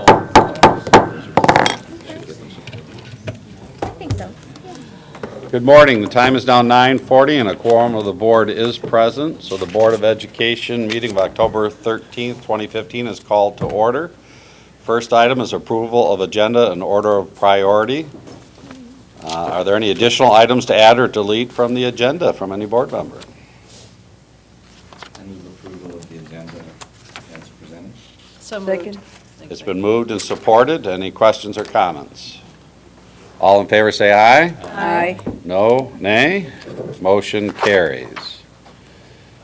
I think so. Good morning. The time is now 9:40 and a quorum of the board is present. So the Board of Education meeting of October 13th, 2015 is called to order. First item is approval of agenda in order of priority. Are there any additional items to add or delete from the agenda from any board member? I move approval of the agenda as presented. So moved. It's been moved and supported. Any questions or comments? All in favor say aye. Aye. No, nay. Motion carries.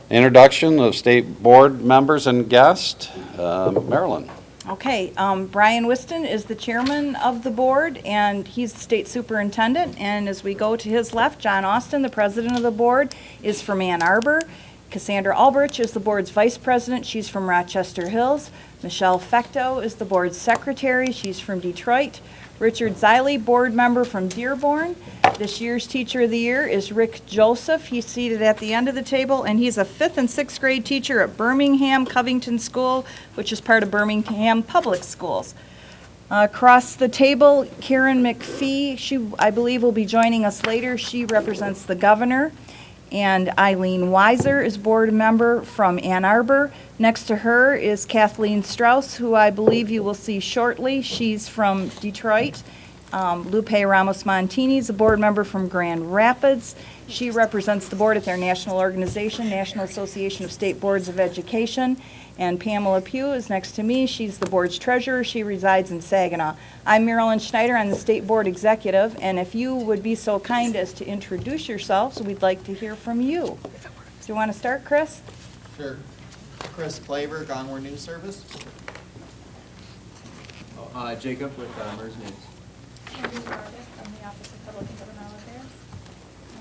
Introduction of state board members and guests. Marilyn. Okay, Brian Whiston is the chairman of the board, and he's the state superintendent. And as we go to his left, John Austin, the president of the board, is from Ann Arbor. Cassandra Albrich is the board's vice president. She's from Rochester Hills. Michelle Fecto is the board's secretary. She's from Detroit. Richard Ziley, board member from Dearborn. This year's Teacher of the Year is Rick Joseph. He's seated at the end of the table, and he's a 5th and 6th grade teacher at Birmingham Covington School, which is part of Birmingham Public Schools. Across the table, Karen McPhee, she, I believe, will be joining us later. She represents the governor. And Eileen Weiser is board member from Ann Arbor. Next to her is Kathleen Strauss, who I believe you will see shortly. She's from Detroit. Lupe Ramos-Montini is a board member from Grand Rapids. She represents the board at their national organization, National Association of State Boards of Education. And Pamela Pugh is next to me. She's the board's treasurer. She resides in Saginaw. I'm Marilyn Schneider. I'm the state board executive. And if you would be so kind as to introduce yourselves, we'd like to hear from you. Do you want to start, Chris? Sure. Chris Claver, Gongwer News Service. Jacob with MERS News. Andy Bardick from the Office of Public and Governmental Affairs.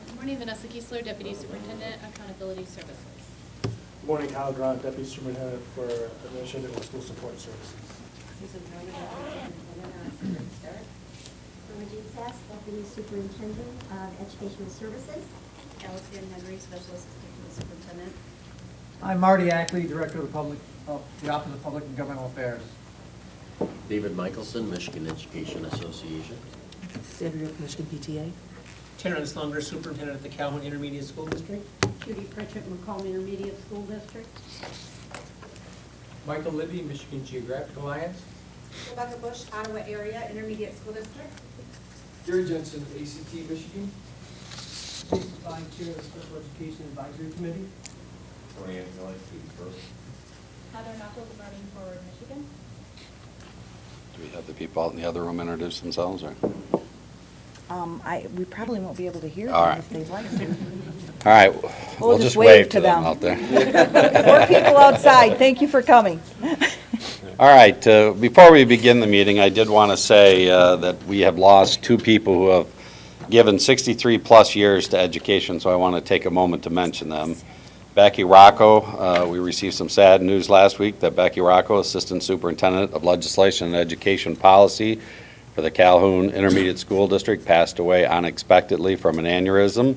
Good morning, Vanessa Kiesler, Deputy Superintendent, Accountability Services. Good morning, Kyle Grant, Deputy Superintendent for Administrative and School Support Services. Rajiv Sass, Deputy Superintendent of Educational Services. Allison Henry, Special Assistant to the Superintendent. I'm Marty Ackley, Director of the Office of Public and Governmental Affairs. David Michelson, Michigan Education Association. Sandra, Michigan PTA. Terrence Lunger, Superintendent at the Calhoun Intermediate School District. Judy Pritchett, Macomb Intermediate School District. Michael Libby, Michigan Geographic Alliance. Rebecca Bush, Ottawa Area Intermediate School District. Gary Jensen, ACT, Michigan. Jason Stein, Chair of the Special Education Advisory Committee. Tony Antonelli, first. Heather Knuckles, Learning Forward, Michigan. Do we have the people out in the other room introduce themselves? Or? We probably won't be able to hear All them right. if they'd like to. All right. We'll just just wave to them them. out there. More people outside. Thank you for coming. All right, before we begin the meeting, I did want to say that we have lost two people who have given 63-plus years to education, so I want to take a moment to mention them. Becky Rocco, we received some sad news last week that Becky Rocco, Assistant Superintendent of Legislation and Education Policy for the Calhoun Intermediate School District, passed away unexpectedly from an aneurysm.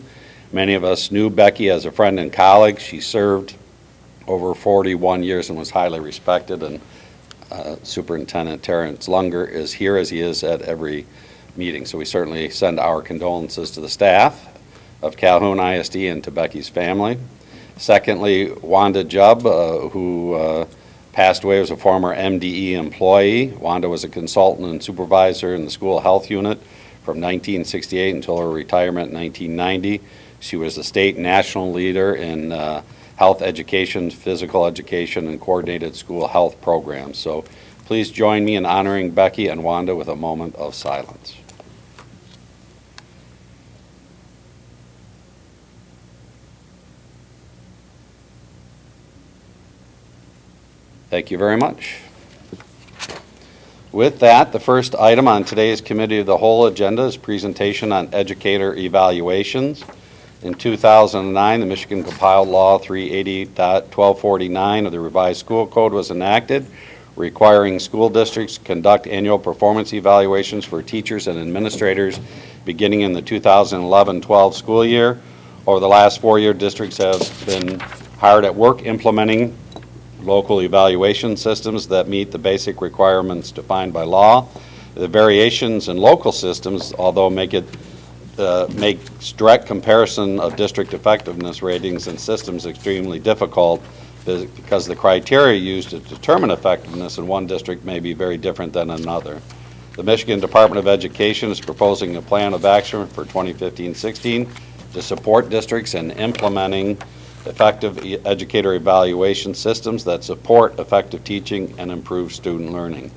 Many of us knew Becky as a friend and colleague. She served over 41 years and was highly respected, and Superintendent Terrence Lunger is here as he is at every meeting. So we certainly send our condolences to the staff of Calhoun ISD and to Becky's family. Secondly, Wanda Jubb, who passed away, was a former MDE employee. Wanda was a consultant and supervisor in the school health unit from 1968 until her retirement in 1990. She was a state and national leader in health education, physical education, and coordinated school health programs. So please join me in honoring Becky and Wanda with a moment of silence. Thank you very much. With that, the first item on today's Committee of the Whole agenda is presentation on educator evaluations. In 2009, the Michigan compiled Law 380.1249 of the Revised School Code was enacted, requiring school districts to conduct annual performance evaluations for teachers and administrators beginning in the 2011-12 school year. Over the last 4 years, districts have been hard at work implementing local evaluation systems that meet the basic requirements defined by law. The variations in local systems, although makes direct comparison of district effectiveness ratings and systems extremely difficult because the criteria used to determine effectiveness in one district may be very different than another. The Michigan Department of Education is proposing a plan of action for 2015-16 to support districts in implementing effective educator evaluation systems that support effective teaching and improve student learning.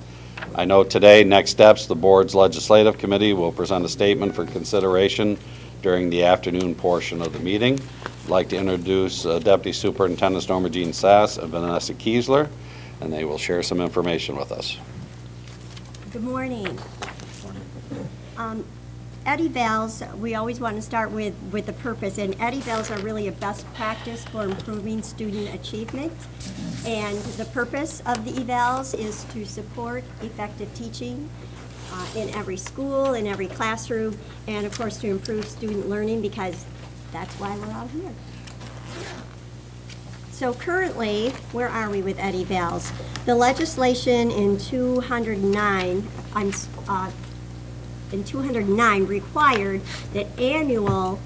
I know today, next steps, the board's legislative committee will present a statement for consideration during the afternoon portion of the meeting. I'd like to introduce Deputy Superintendents Norma Jean Sass and Vanessa Kiesler, and they will share some information with us. Good morning. EdEvals, we always want to start with the purpose, and EdEvals are really a best practice for improving student achievement. And the purpose of the evals is to support effective teaching in every school, in every classroom, and of course to improve student learning, because that's why we're all here. So currently, where are we with EdEvals? The legislation in 209 required that annual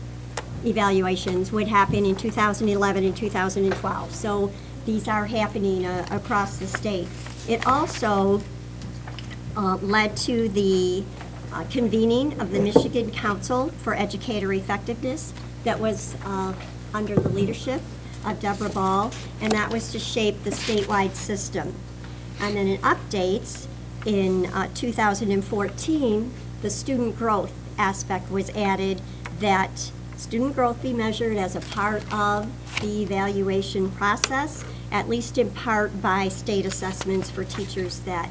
evaluations would happen in 2011 and 2012. So these are happening across the state. It also led to the convening of the Michigan Council for Educator Effectiveness that was under the leadership of Deborah Ball, and that was to shape the statewide system. And then in updates, in 2014, the student growth aspect was added, that student growth be measured as a part of the evaluation process, at least in part by state assessments for teachers that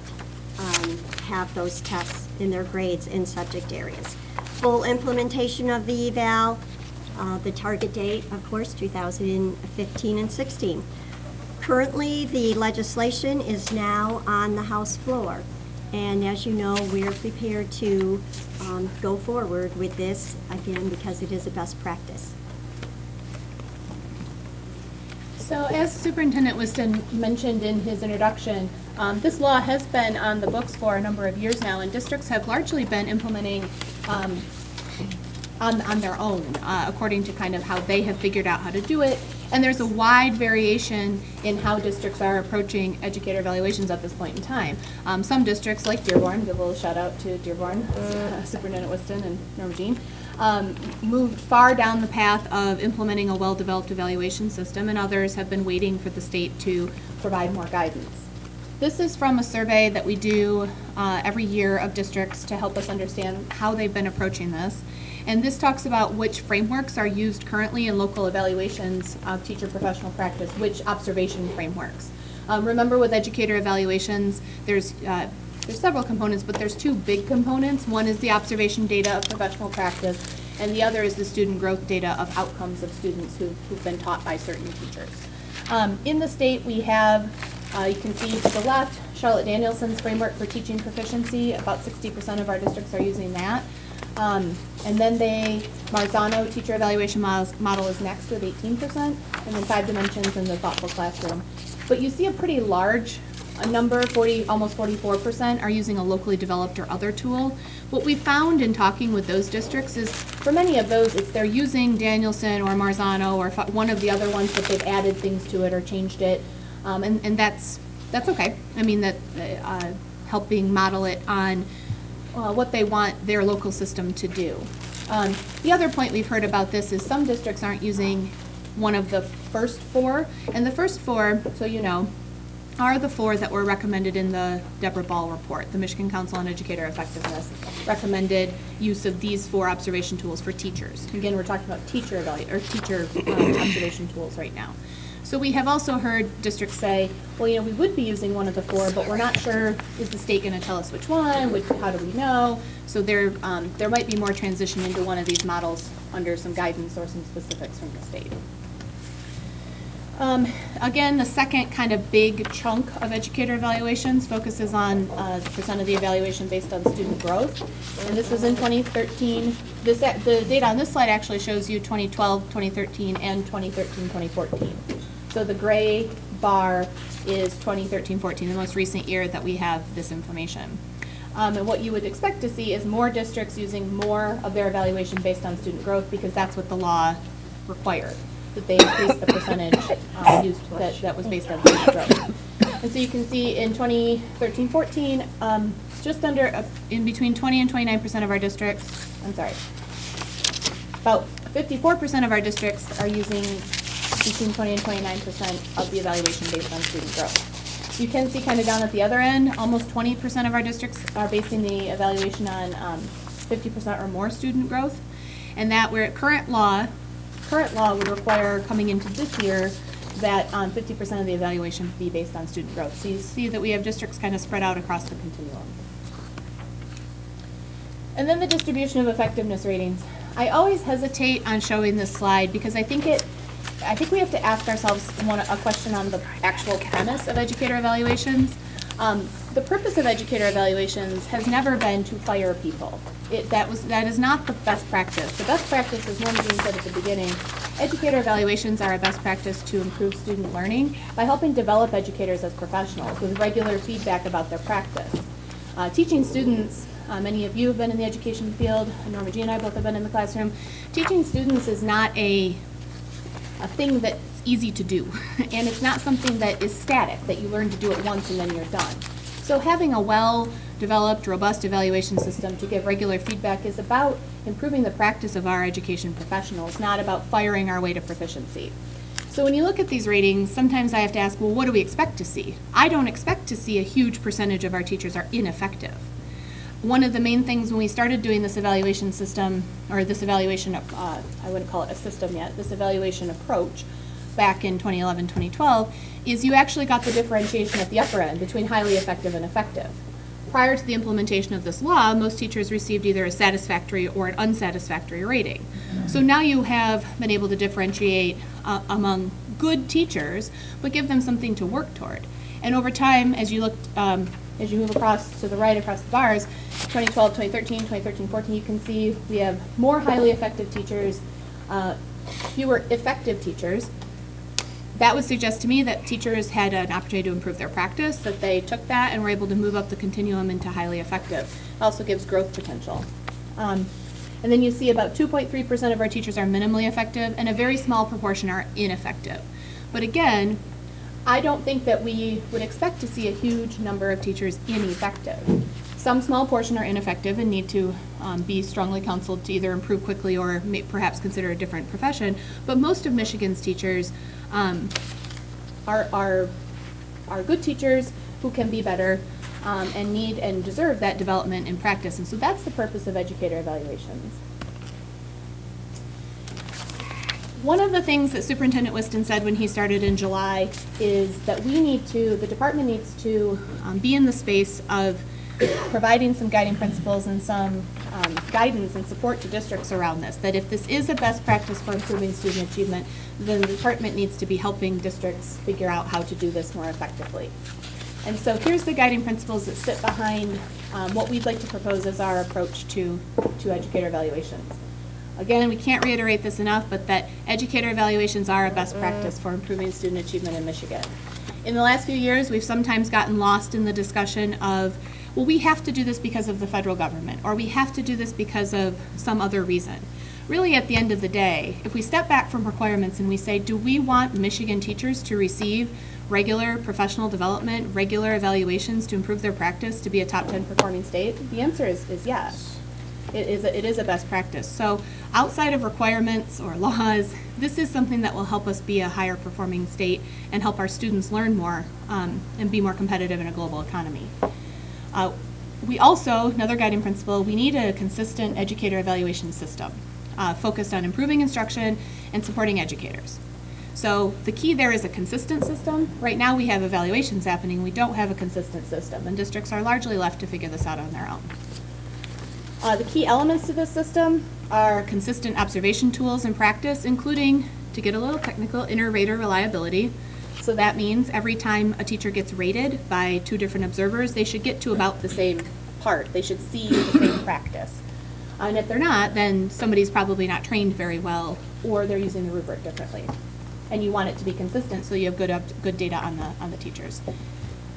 have those tests in their grades and subject areas. Full implementation of the eval, the target date, of course, 2015 and 16. Currently, the legislation is now on the House floor. And as you know, we're prepared to go forward with this, again, because it is a best practice. So as Superintendent Whiston mentioned in his introduction, this law has been on the books for a number of years now, and districts have largely been implementing on their own, according to kind of how they have figured out how to do it. And there's a wide variation in how districts are approaching educator evaluations at this point in time. Some districts, like Dearborn, give a little shout out to Dearborn, Superintendent Whiston and Norma Jean, moved far down the path of implementing a well-developed evaluation system, and others have been waiting for the state to provide more guidance. This is from a survey that we do every year of districts to help us understand how they've been approaching this. And this talks about which frameworks are used currently in local evaluations of teacher professional practice, which observation frameworks. Remember, with educator evaluations, there's several components, but there's two big components. One is the observation data of professional practice, and the other is the student growth data of outcomes of students who've been taught by certain teachers. In the state, we have, you can see to the left, Charlotte Danielson's framework for teaching proficiency. About 60% of our districts are using that. And then Marzano teacher evaluation model is next with 18%, and then 5 Dimensions in the thoughtful classroom. But you see a pretty large number, almost 44% are using a locally developed or other tool. What we found in talking with those districts is, for many of those, it's they're using Danielson or Marzano or one of the other ones, but they've added things to it or changed it, and that's okay. I mean, that helping model it on what they want their local system to do. The other point we've heard about this is some districts aren't using one of the first 4, and the first 4, so you know, are the 4 that were recommended in the Deborah Ball report. The Michigan Council on Educator Effectiveness recommended use of these 4 observation tools for teachers. Again, we're talking about teacher observation tools right now. So we have also heard districts say, well, you know, we would be using one of the 4, but we're not sure, is the state going to tell us which one? How do we know? So there might be more transition into one of these models under some guidance or some specifics from the state. Again, the second kind of big chunk of educator evaluations focuses on percent of the evaluation based on student growth. And this was in 2013. The data on this slide actually shows you 2012, 2013, and 2013, 2014. So the gray bar is 2013-14, the most recent year that we have this information. And what you would expect to see is more districts using more of their evaluation based on student growth, because that's what the law required, that they increase the percentage used that was based on student growth. And so you can see in 2013-14, just under, in between 20 and 29% of our districts, about 54% of our districts are using between 20 and 29% of the evaluation based on student growth. You can see kind of down at the other end, almost 20% of our districts are basing the evaluation on 50% or more student growth. And that where current law would require coming into this year that 50% of the evaluation be based on student growth. So you see that we have districts kind of spread out across the continuum. And then the distribution of effectiveness ratings. I always hesitate on showing this slide because I think we have to ask ourselves a question on the actual premise of educator evaluations. The purpose of educator evaluations has never been to fire people. That is not the best practice. The best practice, as Norma Jean said at the beginning, educator evaluations are a best practice to improve student learning by helping develop educators as professionals with regular feedback about their practice. Teaching students, many of you have been in the education field, Norma Jean and I both have been in the classroom. Teaching students is not a thing that's easy to do, and it's not something that is static, that you learn to do it once and then you're done. So having a well-developed, robust evaluation system to give regular feedback is about improving the practice of our education professionals, not about firing our way to proficiency. So when you look at these ratings, sometimes I have to ask, well, what do we expect to see? I don't expect to see a huge percentage of our teachers are ineffective. One of the main things when we started doing this evaluation system, or this evaluation, I wouldn't call it a system yet, this evaluation approach back in 2011, 2012, is you actually got the differentiation at the upper end between highly effective and effective. Prior to the implementation of this law, most teachers received either a satisfactory or an unsatisfactory rating. So now you have been able to differentiate among good teachers, but give them something to work toward. And over time, as you look, as you move across to the right across the bars, 2012, 2013, 2013, 14, you can see we have more highly effective teachers, fewer effective teachers. That would suggest to me that teachers had an opportunity to improve their practice, that they took that and were able to move up the continuum into highly effective. It also gives growth potential. And then you see about 2.3% of our teachers are minimally effective, and a very small proportion are ineffective. But again, I don't think that we would expect to see a huge number of teachers ineffective. Some small portion are ineffective and need to be strongly counseled to either improve quickly or perhaps consider a different profession. But most of Michigan's teachers are good teachers who can be better and need and deserve that development in practice. And so that's the purpose of educator evaluations. One of the things that Superintendent Whiston said when he started in July is that the department needs to be in the space of providing some guiding principles and some guidance and support to districts around this. That if this is a best practice for improving student achievement, then the department needs to be helping districts figure out how to do this more effectively. And so here's the guiding principles that sit behind what we'd like to propose as our approach to educator evaluations. Again, we can't reiterate this enough, but that educator evaluations are a best practice for improving student achievement in Michigan. In the last few years, we've sometimes gotten lost in the discussion of, well, we have to do this because of the federal government, or we have to do this because of some other reason. Really, at the end of the day, if we step back from requirements and we say, do we want Michigan teachers to receive regular professional development, regular evaluations to improve their practice to be a top 10 performing state? The answer is yes. It is a best practice. So outside of requirements or laws, this is something that will help us be a higher performing state and help our students learn more and be more competitive in a global economy. We also, another guiding principle, we need a consistent educator evaluation system focused on improving instruction and supporting educators. So the key there is a consistent system. Right now we have evaluations happening. We don't have a consistent system, and districts are largely left to figure this out on their own. The key elements to this system are consistent observation tools and practice, including, to get a little technical, inter-rater reliability. So that means every time a teacher gets rated by two different observers, they should get to about the same part. They should see the same practice. And if they're not, then somebody's probably not trained very well, or they're using the rubric differently. and you want it to be consistent, so you have good data on the teachers.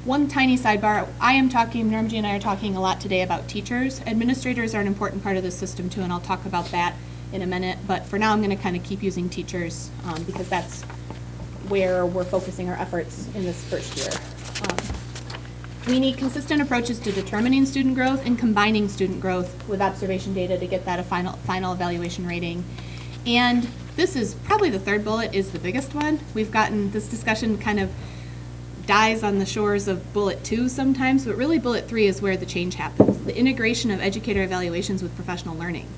One tiny sidebar, Normji and I are talking a lot today about teachers. Administrators are an important part of the system too, and I'll talk about that in a minute, but for now I'm gonna kind of keep using teachers because that's where we're focusing our efforts in this first year. We need consistent approaches to determining student growth and combining student growth with observation data to get that a final evaluation rating. And this is probably the third bullet is the biggest one. We've gotten, this discussion kind of dies on the shores of bullet 2 sometimes, but really bullet 3 is where the change happens. The integration of educator evaluations with professional learning.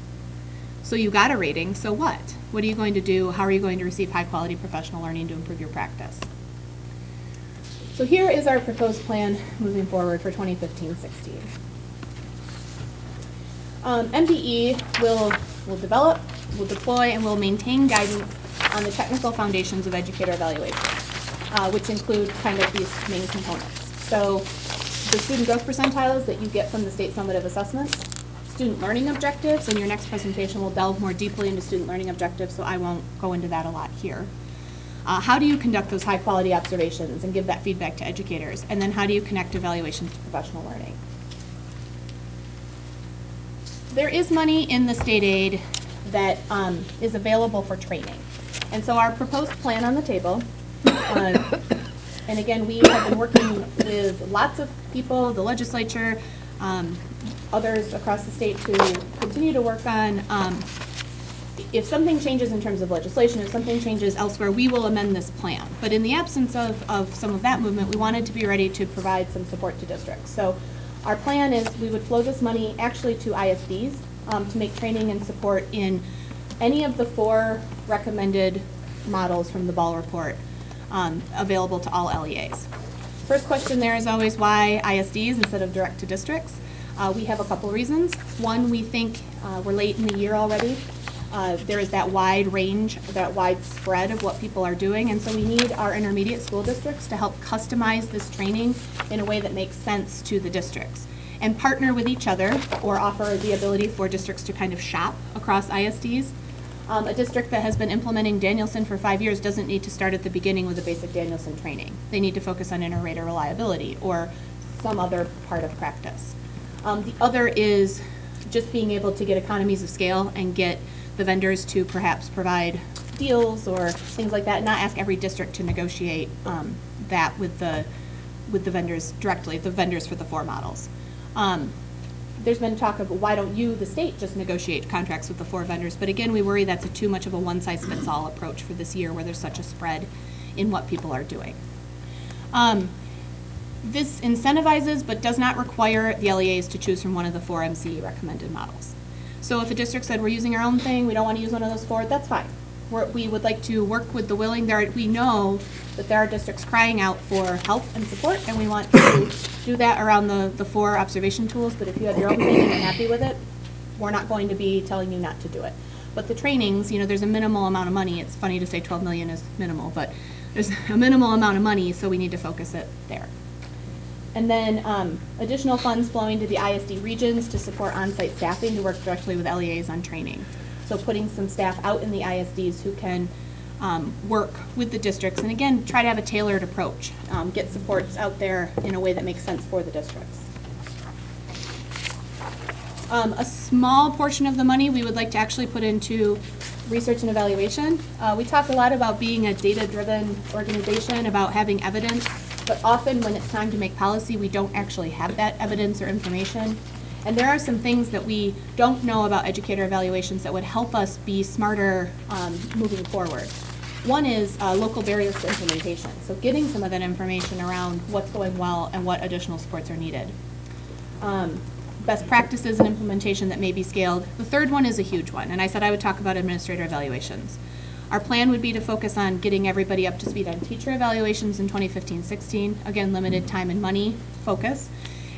So you got a rating, so what? What are you going to do? How are you going to receive high quality professional learning to improve your practice? So here is our proposed plan moving forward for 2015-16. MDE will develop, will deploy, and will maintain guidance on the technical foundations of educator evaluation, which include kind of these main components. So the student growth percentiles that you get from the state summative assessments, student learning objectives, and your next presentation will delve more deeply into student learning objectives, so I won't go into that a lot here. How do you conduct those high quality observations and give that feedback to educators? And then how do you connect evaluations to professional learning? There is money in the state aid that is available for training. And so our proposed plan on the table, and again, we have been working with lots of people, the legislature, others across the state to continue to work on if something changes in terms of legislation, if something changes elsewhere, we will amend this plan. But in the absence of some of that movement, we wanted to be ready to provide some support to districts. So our plan is we would flow this money actually to ISDs to make training and support in any of the 4 recommended models from the Ball report available to all LEAs. First question there is always why ISDs instead of direct to districts. We have a couple reasons. One, we think we're late in the year already. There is that wide range, that wide spread of what people are doing, and so we need our intermediate school districts to help customize this training in a way that makes sense to the districts and partner with each other or offer the ability for districts to kind of shop across ISDs. A district that has been implementing Danielson for 5 years doesn't need to start at the beginning with a basic Danielson training. They need to focus on inter-rater reliability or some other part of practice. The other is just being able to get economies of scale and get the vendors to perhaps provide deals or things like that, not ask every district to negotiate that with the vendors directly, the vendors for the 4 models. There's been talk of why don't you, the state, just negotiate contracts with the 4 vendors, but again, we worry that's too much of a one-size-fits-all approach for this year where there's such a spread in what people are doing. This incentivizes but does not require the LEAs to choose from one of the 4 MCE recommended models. So if a district said we're using our own thing, we don't want to use one of those 4, that's fine. We would like to work with the willing. We know that there are districts crying out for help and support, and we want to do that around the 4 observation tools, but if you have your own thing and you're happy with it, we're not going to be telling you not to do it. But the trainings, there's a minimal amount of money. It's funny to say 12 million is minimal, but there's a minimal amount of money, so we need to focus it there. And then additional funds flowing to the ISD regions to support on-site staffing to work directly with LEAs on training. So putting some staff out in the ISDs who can work with the districts and again, try to have a tailored approach, get supports out there in a way that makes sense for the districts. A small portion of the money we would like to actually put into research and evaluation. We talk a lot about being a data-driven organization, about having evidence, but often when it's time to make policy, we don't actually have that evidence or information. And there are some things that we don't know about educator evaluations that would help us be smarter moving forward. One is local barriers to implementation. So getting some of that information around what's going well and what additional supports are needed. Best practices and implementation that may be scaled. The third one is a huge one, and I said I would talk about administrator evaluations. Our plan would be to focus on getting everybody up to speed on teacher evaluations in 2015-16, again, limited time and money focus.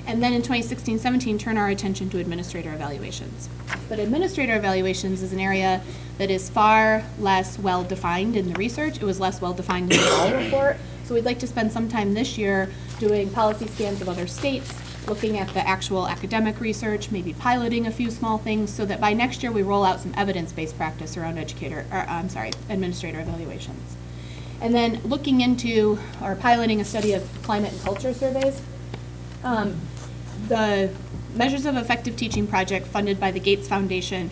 And then in 2016-17, turn our attention to administrator evaluations. But administrator evaluations is an area that is far less well-defined in the research. It was less well-defined in the Ball report. So we'd like to spend some time this year doing policy scans of other states, looking at the actual academic research, maybe piloting a few small things so that by next year we roll out some evidence-based practice around administrator evaluations. And then looking into or piloting a study of climate and culture surveys. The Measures of Effective Teaching project funded by the Gates Foundation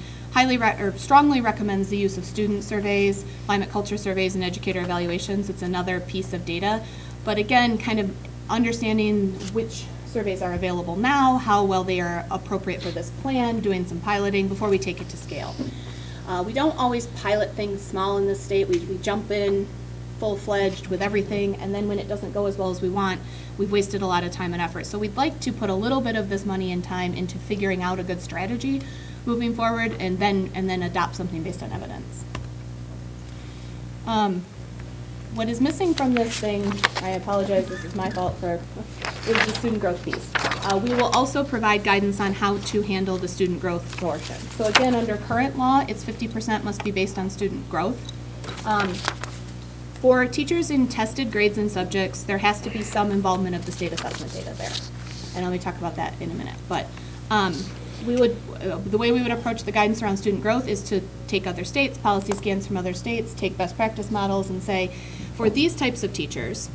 strongly recommends the use of student surveys, climate culture surveys, and educator evaluations. It's another piece of data. But again, kind of understanding which surveys are available now, how well they are appropriate for this plan, doing some piloting before we take it to scale. We don't always pilot things small in this state. We jump in full-fledged with everything, and then when it doesn't go as well as we want, we've wasted a lot of time and effort. So we'd like to put a little bit of this money and time into figuring out a good strategy moving forward, and then adopt something based on evidence. What is missing from this thing, I apologize, this is my fault is the student growth piece. We will also provide guidance on how to handle the student growth portion. So again, under current law, it's 50% must be based on student growth. For teachers in tested grades and subjects, there has to be some involvement of the state assessment data there. And let me talk about that in a minute. But the way we would approach the guidance around student growth is to take other states, policy scans from other states, take best practice models and say, for these types of teachers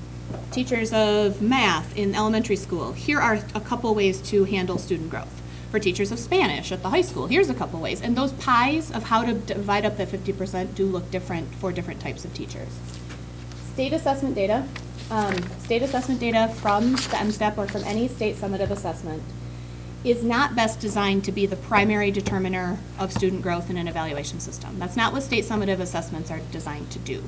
of math in elementary school, here are a couple ways to handle student growth. For teachers of Spanish at the high school, here's a couple ways. And those pies of how to divide up that 50% do look different for different types of teachers. State assessment data from the MSTEP or from any state summative assessment is not best designed to be the primary determiner of student growth in an evaluation system. That's not what state summative assessments are designed to do.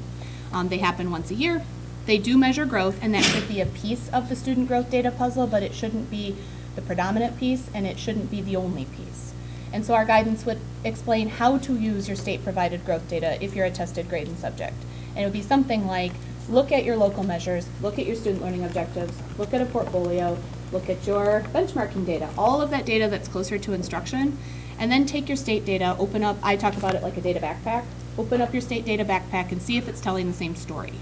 They happen once a year. They do measure growth, and that should be a piece of the student growth data puzzle, but it shouldn't be the predominant piece, and it shouldn't be the only piece. And so our guidance would explain how to use your state-provided growth data if you're a tested grade and subject. And it would be something like, look at your local measures, look at your student learning objectives, look at a portfolio, look at your benchmarking data, all of that data that's closer to instruction, and then take your state data, open up, I talk about it like a data backpack, open up your state data backpack and see if it's telling the same story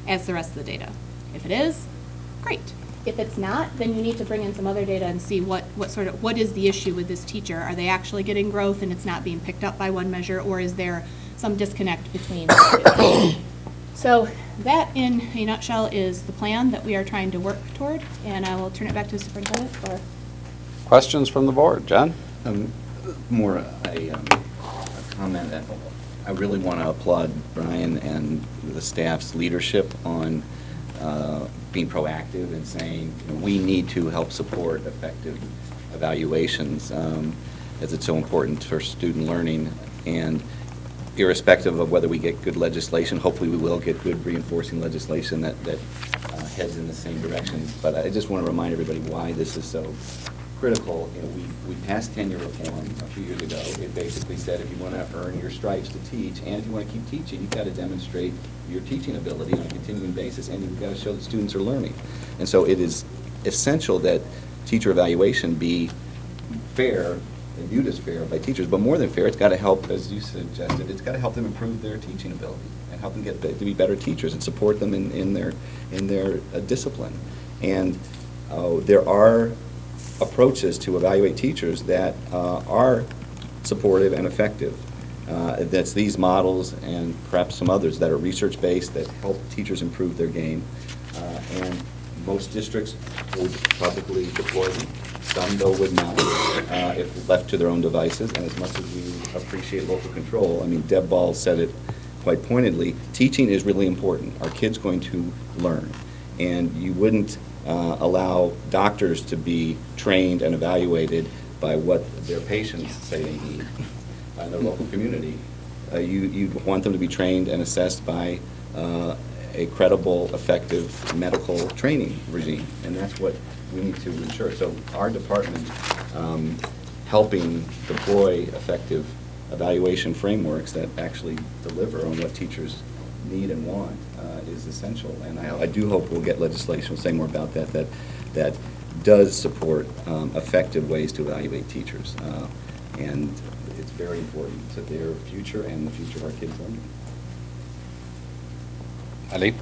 as the rest of the data. If it is, great. If it's not, then you need to bring in some other data and see what is the issue with this teacher? Are they actually getting growth and it's not being picked up by one measure, or is there some disconnect between the two? So that, in a nutshell, is the plan that we are trying to work toward, and I will turn it back to the superintendent for Questions from the board? John? More a comment that I really want to applaud Brian and the staff's leadership on being proactive and saying, we need to help support effective evaluations, as it's so important for student learning. And irrespective of whether we get good legislation, hopefully we will get good reinforcing legislation that heads in the same direction. But I just want to remind everybody why this is so critical. We passed tenure reform a few years ago. It basically said if you want to earn your stripes to teach, and if you want to keep teaching, you've got to demonstrate your teaching ability on a continuing basis, and you've got to show that students are learning. And so it is essential that teacher evaluation be fair and viewed as fair by teachers, but more than fair, it's got to help, as you suggested, it's got to help them improve their teaching ability and help them get to be better teachers and support them in their discipline. And there are approaches to evaluate teachers that are supportive and effective. That's these models and perhaps some others that are research-based that help teachers improve their game. And most districts would probably deploy them. Some, though, would not, if left to their own devices. And as much as we appreciate local control, I mean, Deb Ball said it quite pointedly, teaching is really important. Our kids going to learn. And you wouldn't allow doctors to be trained and evaluated by what their patients say they need in their local community. You want them to be trained and assessed by a credible, effective medical training regime, and that's what we need to ensure. So our department helping deploy effective evaluation frameworks that actually deliver on what teachers need and want is essential. And I do hope we'll get legislation, we'll say more about that does support effective ways to evaluate teachers. And it's very important to their future and the future of our kids' learning. Ali?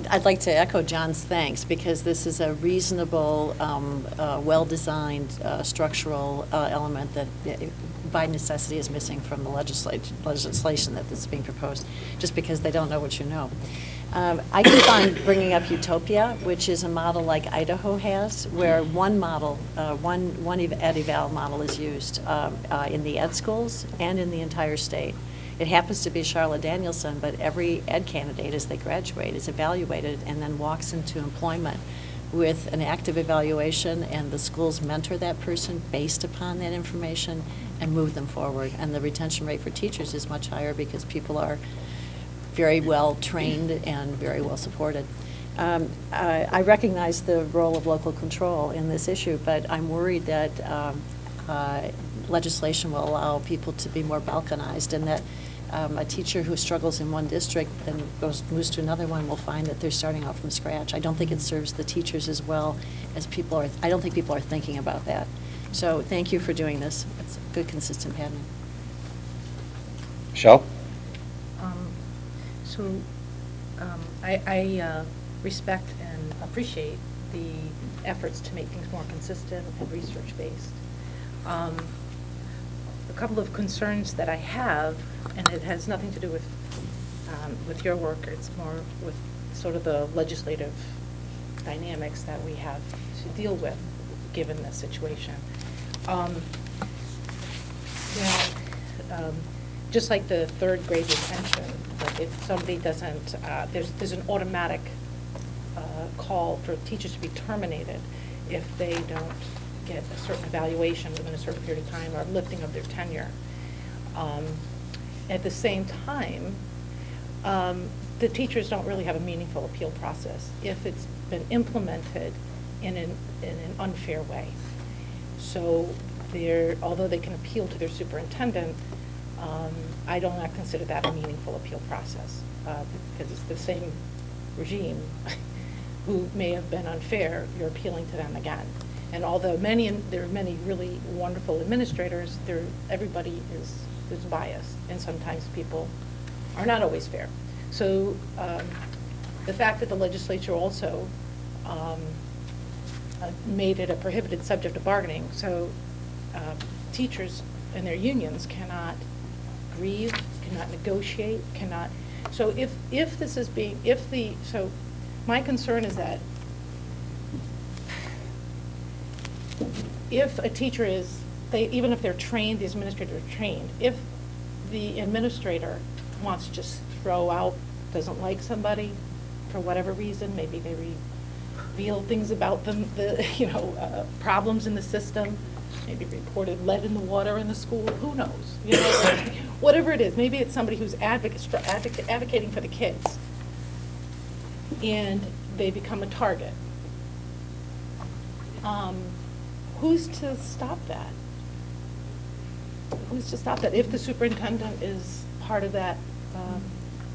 I'd like to echo John's thanks, because this is a reasonable, well-designed structural element that by necessity is missing from the legislation that is being proposed, just because they don't know what you know. I keep on bringing up Utopia, which is a model like Idaho has, where one model, one ed eval model is used in the ed schools and in the entire state. It happens to be Charlotte Danielson, but every ed candidate, as they graduate, is evaluated and then walks into employment with an active evaluation, and the schools mentor that person based upon that information and move them forward. And the retention rate for teachers is much higher because people are very well trained and very well supported. I recognize the role of local control in this issue, but I'm worried that legislation will allow people to be more balkanized, and that a teacher who struggles in one district and moves to another one will find that they're starting out from scratch. I don't think it serves the teachers as well as people are. I don't think people are thinking about that. So thank you for doing this. It's a good, consistent pattern. Michelle? I respect and appreciate the efforts to make things more consistent and research-based. A couple of concerns that I have, and it has nothing to do with your work, it's more with sort of the legislative dynamics that we have to deal with, given the situation. Just like the third grade retention, like if somebody doesn't, there's an automatic call for teachers to be terminated if they don't get a certain evaluation within a certain period of time or lifting of their tenure. At the same time, the teachers don't really have a meaningful appeal process if it's been implemented in an unfair way. So although they can appeal to their superintendent, I do not consider that a meaningful appeal process, because it's the same regime who may have been unfair, you're appealing to them again. And although there are many really wonderful administrators, everybody is biased, and sometimes people are not always fair. So the fact that the legislature also made it a prohibited subject of bargaining, so teachers and their unions cannot grieve, cannot negotiate, cannot. So if this is being, so my concern is that if a teacher is, even if they're trained, the administrator are trained, if the administrator wants to just throw out, doesn't like somebody for whatever reason, maybe they reveal things about them, problems in the system, maybe reported lead in the water in the school, who knows? Whatever it is, maybe it's somebody who's advocating for the kids, and they become a target. Who's to stop that? Who's to stop that if the superintendent is part of that,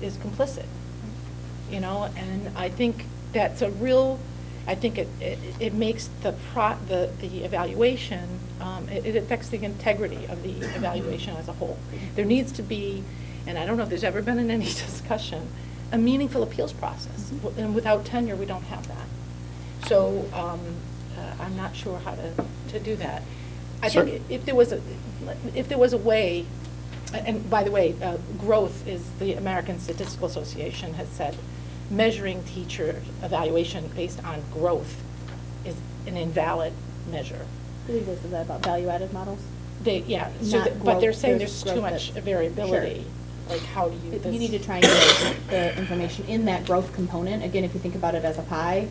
is complicit? And I think that's a real, I think it makes the evaluation, it affects the integrity of the evaluation as a whole. There needs to be, and I don't know if there's ever been in any discussion, a meaningful appeals process. And without tenure, we don't have that. So I'm not sure how to do that. I think if there was a way, and by the way, growth is, the American Statistical Association has said, measuring teacher evaluation based on growth is an invalid measure. I believe they said that about value-added models. But they're saying there's too much variability. Sure. Like, how do you? You need to triangulate the information in that growth component. Again, if you think about it as a pie,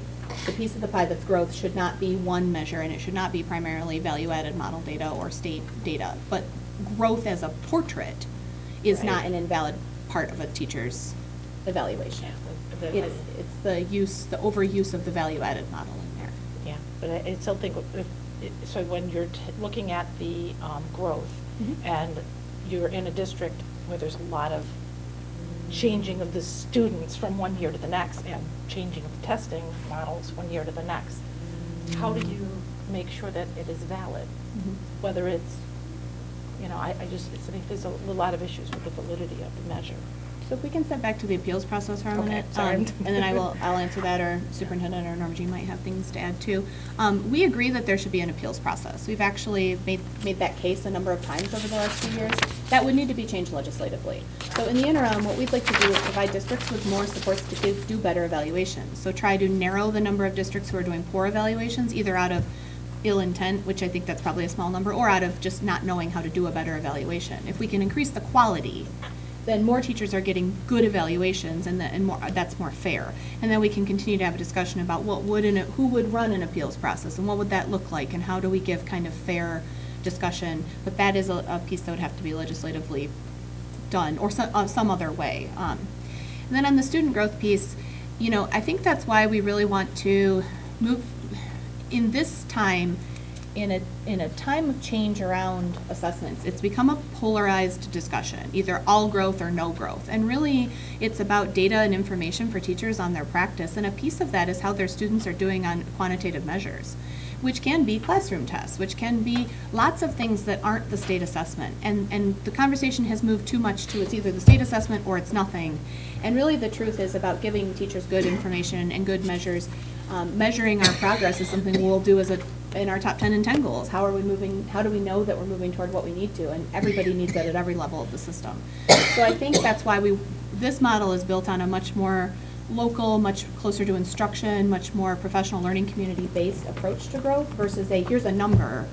the piece of the pie that's growth should not be one measure, and it should not be primarily value-added model data or state data. But growth as a portrait is not an invalid part of a teacher's evaluation. It's the overuse of the value-added model in there. Yeah, but I still think, so when you're looking at the growth, and you're in a district where there's a lot of changing of the students from one year to the next, and changing of the testing models one year to the next, how do you make sure that it is valid? Whether it's, I think there's a lot of issues with the validity of the measure. So if we can step back to the appeals process for a Okay, minute, sorry. and then I'll answer that, or Superintendent or Norma Jean might have things to add too. We agree that there should be an appeals process. We've actually made that case a number of times over the last few years. That would need to be changed legislatively. So in the interim, what we'd like to do is provide districts with more supports to do better evaluations. So try to narrow the number of districts who are doing poor evaluations, either out of ill intent, which I think that's probably a small number, or out of just not knowing how to do a better evaluation. If we can increase the quality, then more teachers are getting good evaluations, and that's more fair. And then we can continue to have a discussion about who would run an appeals process, and what would that look like, and how do we give kind of fair discussion. But that is a piece that would have to be legislatively done, or some other way. And then on the student growth piece, I think that's why we really want to move in this time, in a time of change around assessments. It's become a polarized discussion, either all growth or no growth. And really, it's about data and information for teachers on their practice. And a piece of that is how their students are doing on quantitative measures, which can be classroom tests, which can be lots of things that aren't the state assessment. And the conversation has moved too much to it's either the state assessment or it's nothing. And really, the truth is about giving teachers good information and good measures. Measuring our progress is something we'll do in our top 10 and 10 goals. How are we moving? How do we know that we're moving toward what we need to? And everybody needs that at every level of the system. So I think that's why this model is built on a much more local, much closer to instruction, much more professional learning community-based approach to growth versus here's a number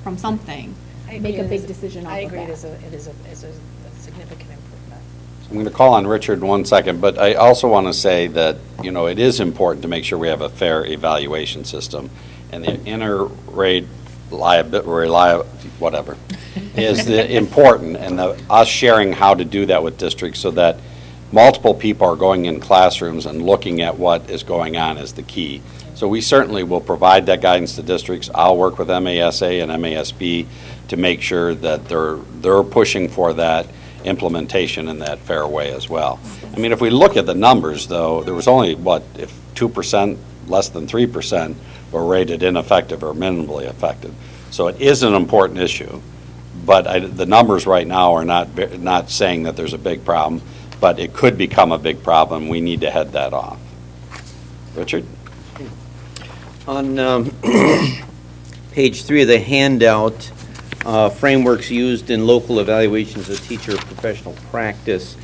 from something, make a big decision off of that. I agree, it is a significant improvement. I'm going to call on Richard in 1 second, but I also want to say that, it is important to make sure we have a fair evaluation system, and the inter-rate whatever, is important, and us sharing how to do that with districts so that multiple people are going in classrooms and looking at what is going on is the key. So we certainly will provide that guidance to districts. I'll work with MASA and MASB to make sure that they're pushing for that implementation in that fair way as well. I mean, if we look at the numbers, though, there was only, if 2%, less than 3% were rated ineffective or minimally effective. So it is an important issue, but the numbers right now are not saying that there's a big problem, but it could become a big problem. We need to head that off. Richard? On page 3 of the handout, frameworks used in local evaluations of teacher professional practice,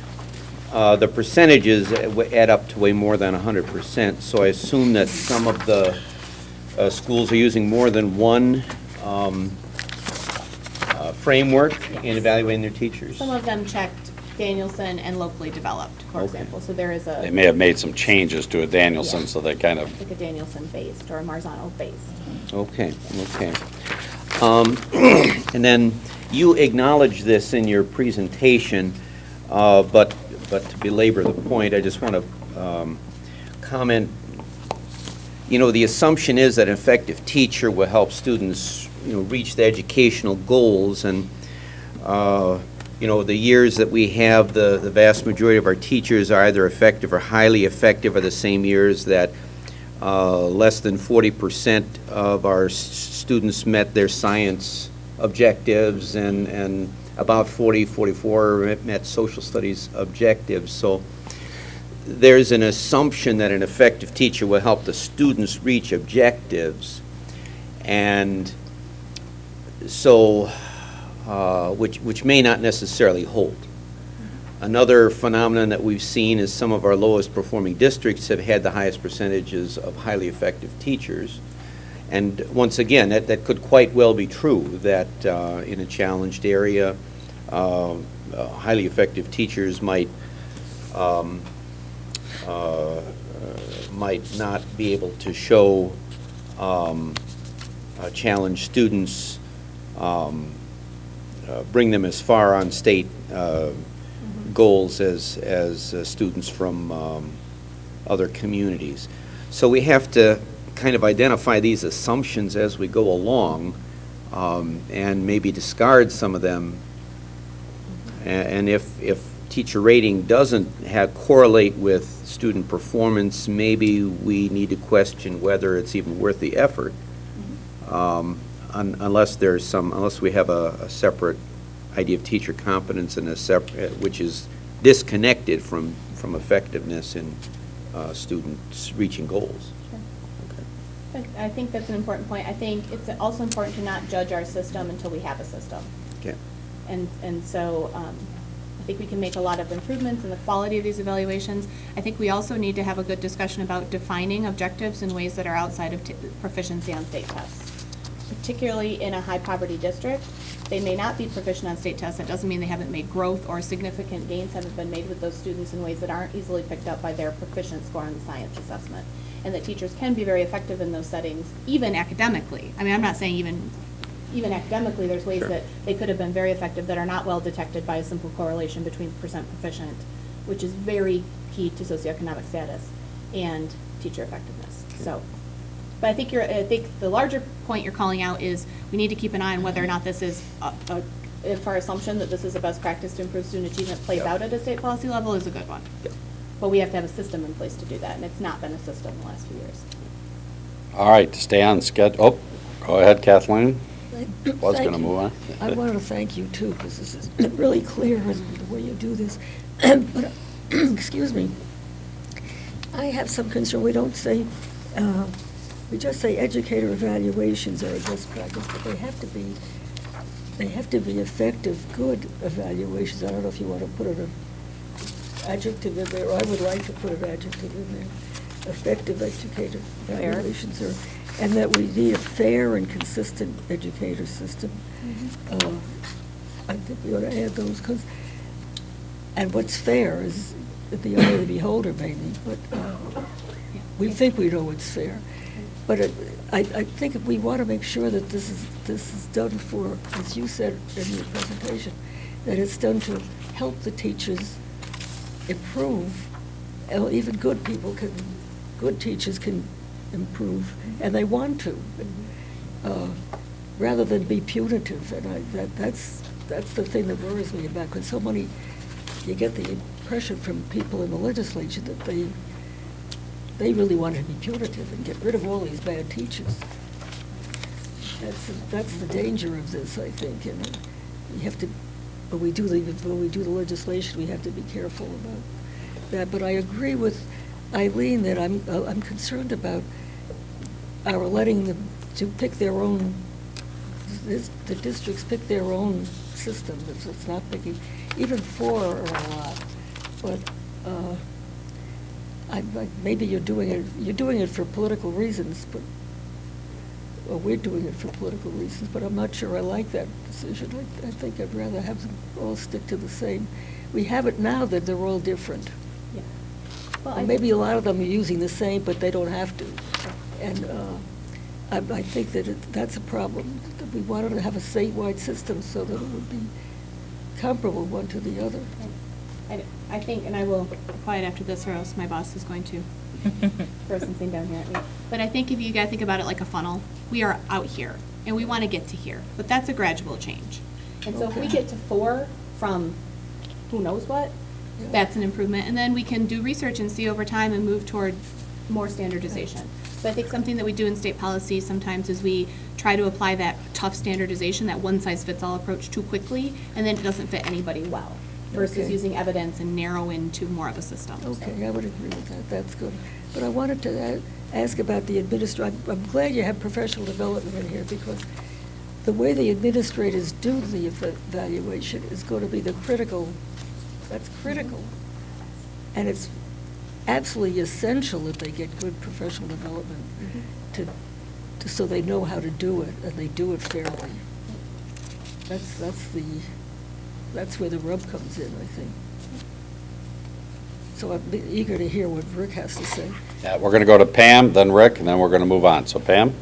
the percentages add up to way more than 100%. So I assume that some of the schools are using more than one framework in evaluating their teachers. Some of them checked Danielson and locally developed, for example. So there is They may have made some changes to a Danielson, so they kind of... It's like a Danielson-based or a Marzano-based. Okay. And then you acknowledge this in your presentation, but to belabor the point, I just want to comment. The assumption is that an effective teacher will help students, reach the educational goals. And the years that we have, the vast majority of our teachers are either effective or highly effective, are the same years that less than 40% of our students met their science objectives, and about 44 met social studies objectives. So there's an assumption that an effective teacher will help the students reach objectives, and so which may not necessarily hold. Another phenomenon that we've seen is some of our lowest performing districts have had the highest percentages of highly effective teachers. And once again, that could quite well be true, that in a challenged area, highly effective teachers might not be able to show challenged students, bring them as far on state goals as students from other communities. So we have to kind of identify these assumptions as we go along, and maybe discard some of them. And if teacher rating doesn't correlate with student performance, maybe we need to question whether it's even worth the effort, unless we have a separate idea of teacher competence and which is disconnected from effectiveness in students reaching goals. I think that's an important point. I think it's also important to not judge our system until we have a system. Okay. And so I think we can make a lot of improvements in the quality of these evaluations. I think we also need to have a good discussion about defining objectives in ways that are outside of proficiency on state tests. Particularly in a high poverty district, they may not be proficient on state tests. That doesn't mean they haven't made growth or significant gains haven't been made with those students in ways that aren't easily picked up by their proficient score on the science assessment. And that teachers can be very effective in those settings, even academically. I mean, I'm not saying even academically, there's ways Sure. that they could have been very effective that are not well detected by a simple correlation between percent proficient, which is very key to socioeconomic status and teacher effectiveness. So, but I think the larger point you're calling out is we need to keep an eye on whether or not this is if our assumption that this is a best practice to improve student achievement plays Yep. out at a state policy level is a good one. Yep. But we have to have a system in place to do that, and it's not been a system the last few years. All right, to stay on schedule, go ahead, Kathleen. Was going to move on. I wanted to thank you too, because this is really clear in the way you do this. But, excuse me, I have some concern. We don't say, we just say educator evaluations are a best practice, but they have to be effective, good evaluations. I don't know if you want to put an adjective in there. I would like to put an adjective in there. Effective educator evaluations are, and that we need a fair and consistent educator system. I think we ought to add those, and what's fair is at the eye of the beholder, maybe, but we think we know what's fair. But I think if we want to make sure that this is done for, as you said in your presentation, that it's done to help the teachers improve, and even good teachers can improve, and they want to, rather than be punitive. And that's the thing that worries me about, because so many, you get the impression from people in the legislature that they really want to be punitive and get rid of all these bad teachers. That's the danger of this, I think, and we have to, when we do the legislation, we have to be careful about that. But I agree with Eileen that I'm concerned about our letting them to pick their own, the districts pick their own system. It's not picking, even 4 are a lot, but maybe you're doing it for political reasons, but, or we're doing it for political reasons, but I'm not sure I like that decision. I think I'd rather have them all stick to the same. We have it now that they're all different. Yeah. Well, And maybe a lot of them are using the same, but they don't have to. And I think that that's a problem. That we wanted to have a statewide system so that it would be comparable one to the other. I think, and I will be quiet after this, or else my boss is going to throw something down here at me. But I think if you guys think about it like a funnel, we are out here, and we want to get to here. But that's a gradual change. And so if we Okay. get to 4 from who knows what, Yeah. that's an improvement. And then we can do research and see over time and move toward more standardization. So I think something that we do in state policy sometimes is we try to apply that tough standardization, that one-size-fits-all approach too quickly, and then it doesn't fit anybody well, versus Okay. using evidence and narrow into more of a system. So- Okay, I would agree with that. That's good. But I wanted to ask about the I'm glad you have professional development in here, because the way the administrators do the evaluation is going to be the critical, that's critical. And it's absolutely essential that they get good professional development so they know how to do it, and they do it fairly. That's where the rub comes in, I think. So I'm eager to hear what Rick has to say. Yeah, we're going to go to Pam, then Rick, and then we're going to move on. So Pam?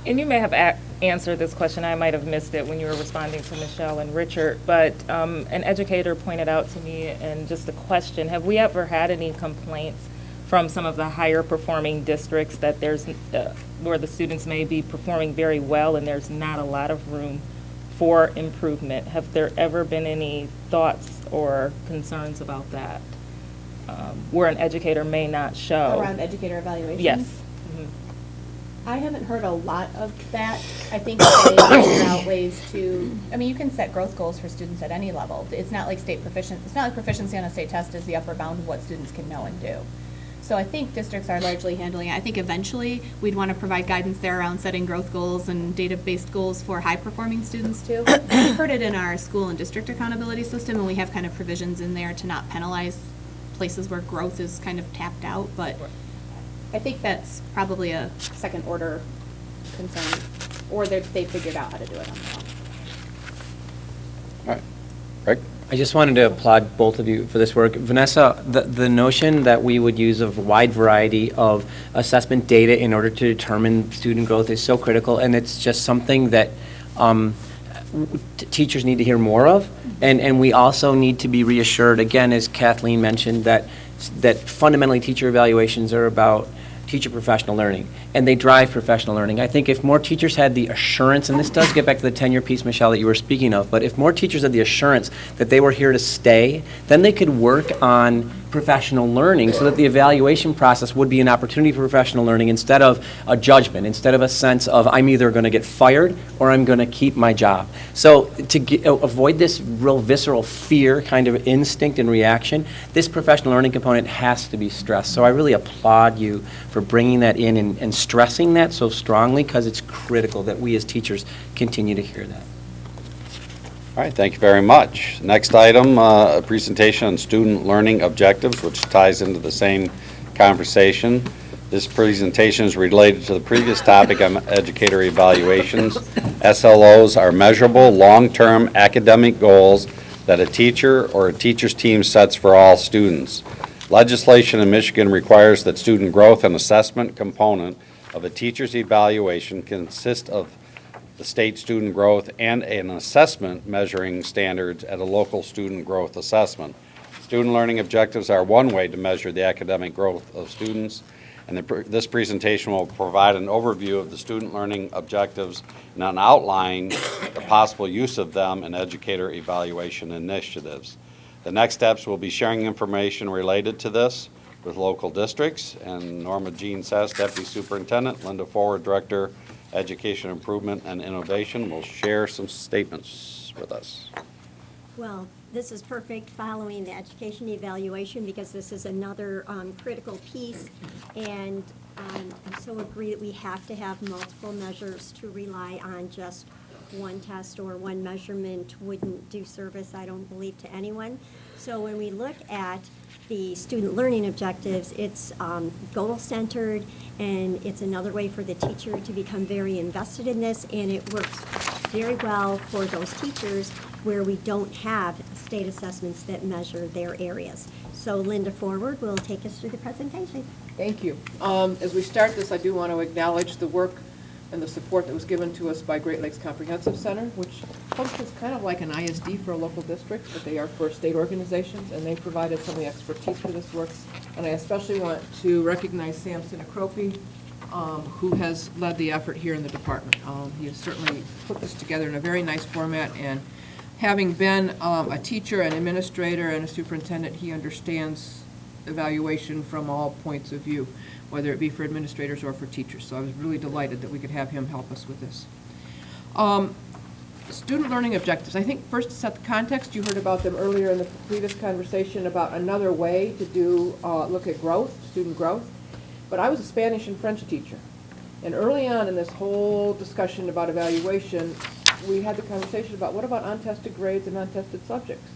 And you may have answered this question, I might have missed it when you were responding to Michelle and Richard, but an educator pointed out to me, and just a question, have we ever had any complaints from some of the higher performing districts that there's, where the students may be performing very well and there's not a lot of room for improvement? Have there ever been any thoughts or concerns about that? Where an educator may not show. Around educator evaluations? Yes. Mhm. I haven't heard a lot of that. I think they figure out ways to, I mean, you can set growth goals for students at any level. It's not like it's not like proficiency on a state test is the upper bound of what students can know and do. So I think districts are largely handling it. I think eventually we'd want to provide guidance there around setting growth goals and data-based goals for high-performing students too. We've heard it in our school and district accountability system, and we have kind of provisions in there to not penalize places where growth is kind of tapped out, but I think that's probably a second-order concern, or they figured out how to do it on their own. All right. Rick? I just wanted to applaud both of you for this work. Vanessa, the notion that we would use a wide variety of assessment data in order to determine student growth is so critical, and it's just something that teachers need to hear more of, and we also need to be reassured, again, as Kathleen mentioned, that fundamentally teacher evaluations are about teacher professional learning, and they drive professional learning. I think if more teachers had the assurance, and this does get back to the tenure piece, Michelle, that you were speaking of, but if more teachers had the assurance that they were here to stay, then they could work on professional learning so that the evaluation process would be an opportunity for professional learning instead of a judgment, instead of a sense of I'm either going to get fired or I'm going to keep my job. So to avoid this real visceral fear kind of instinct and reaction, this professional learning component has to be stressed. So I really applaud you for bringing that in and stressing that so strongly, because it's critical that we as teachers continue to hear that. All right, thank you very much. Next item, a presentation on student learning objectives, which ties into the same conversation. This presentation is related to the previous topic on educator evaluations. SLOs are measurable, long-term academic goals that a teacher or a teacher's team sets for all students. Legislation in Michigan requires that student growth and assessment component of a teacher's evaluation consist of the state student growth and an assessment measuring standards at a local student growth assessment. Student learning objectives are one way to measure the academic growth of students, and this presentation will provide an overview of the student learning objectives and an outline the possible use of them in educator evaluation initiatives. The next steps will be sharing information related to this with local districts, and Norma Jean Sess, Deputy Superintendent, Linda Forward, Director, Education Improvement and Innovation, will share some statements with us. Well, this is perfect following the education evaluation, because this is another critical piece, and I so agree that we have to have multiple measures. To rely on just one test or one measurement wouldn't do service, I don't believe, to anyone. So when we look at the student learning objectives, it's goal-centered, and it's another way for the teacher to become very invested in this, and it works very well for those teachers where we don't have state assessments that measure their areas. So Linda Forward will take us through the presentation. Thank you. As we start this, I do want to acknowledge the work and the support that was given to us by Great Lakes Comprehensive Center, which functions kind of like an ISD for a local district, but they are for state organizations, and they provided some of the expertise for this work. And I especially want to recognize Sam Sinacropi, who has led the effort here in the department. He has certainly put this together in a very nice format, and having been a teacher, an administrator, and a superintendent, he understands evaluation from all points of view, whether it be for administrators or for teachers. So I was really delighted that we could have him help us with this. Student learning objectives. I think first to set the context, you heard about them earlier in the previous conversation about another way to do look at growth, student growth. But I was a Spanish and French teacher. And early on in this whole discussion about evaluation, we had the conversation about what about untested grades and untested subjects?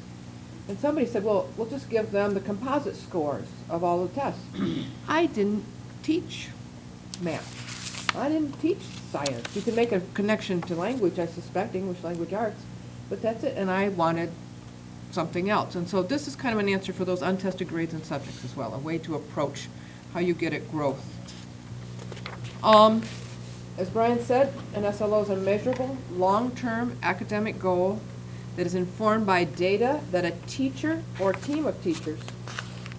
And somebody said, well, we'll just give them the composite scores of all the tests. I didn't teach math. I didn't teach science. You can make a connection to language, I suspect, English language arts, but that's it. And I wanted something else. And so this is kind of an answer for those untested grades and subjects as well, a way to approach how you get at growth. As Brian said, an SLO is a measurable, long-term academic goal that is informed by data that a teacher or team of teachers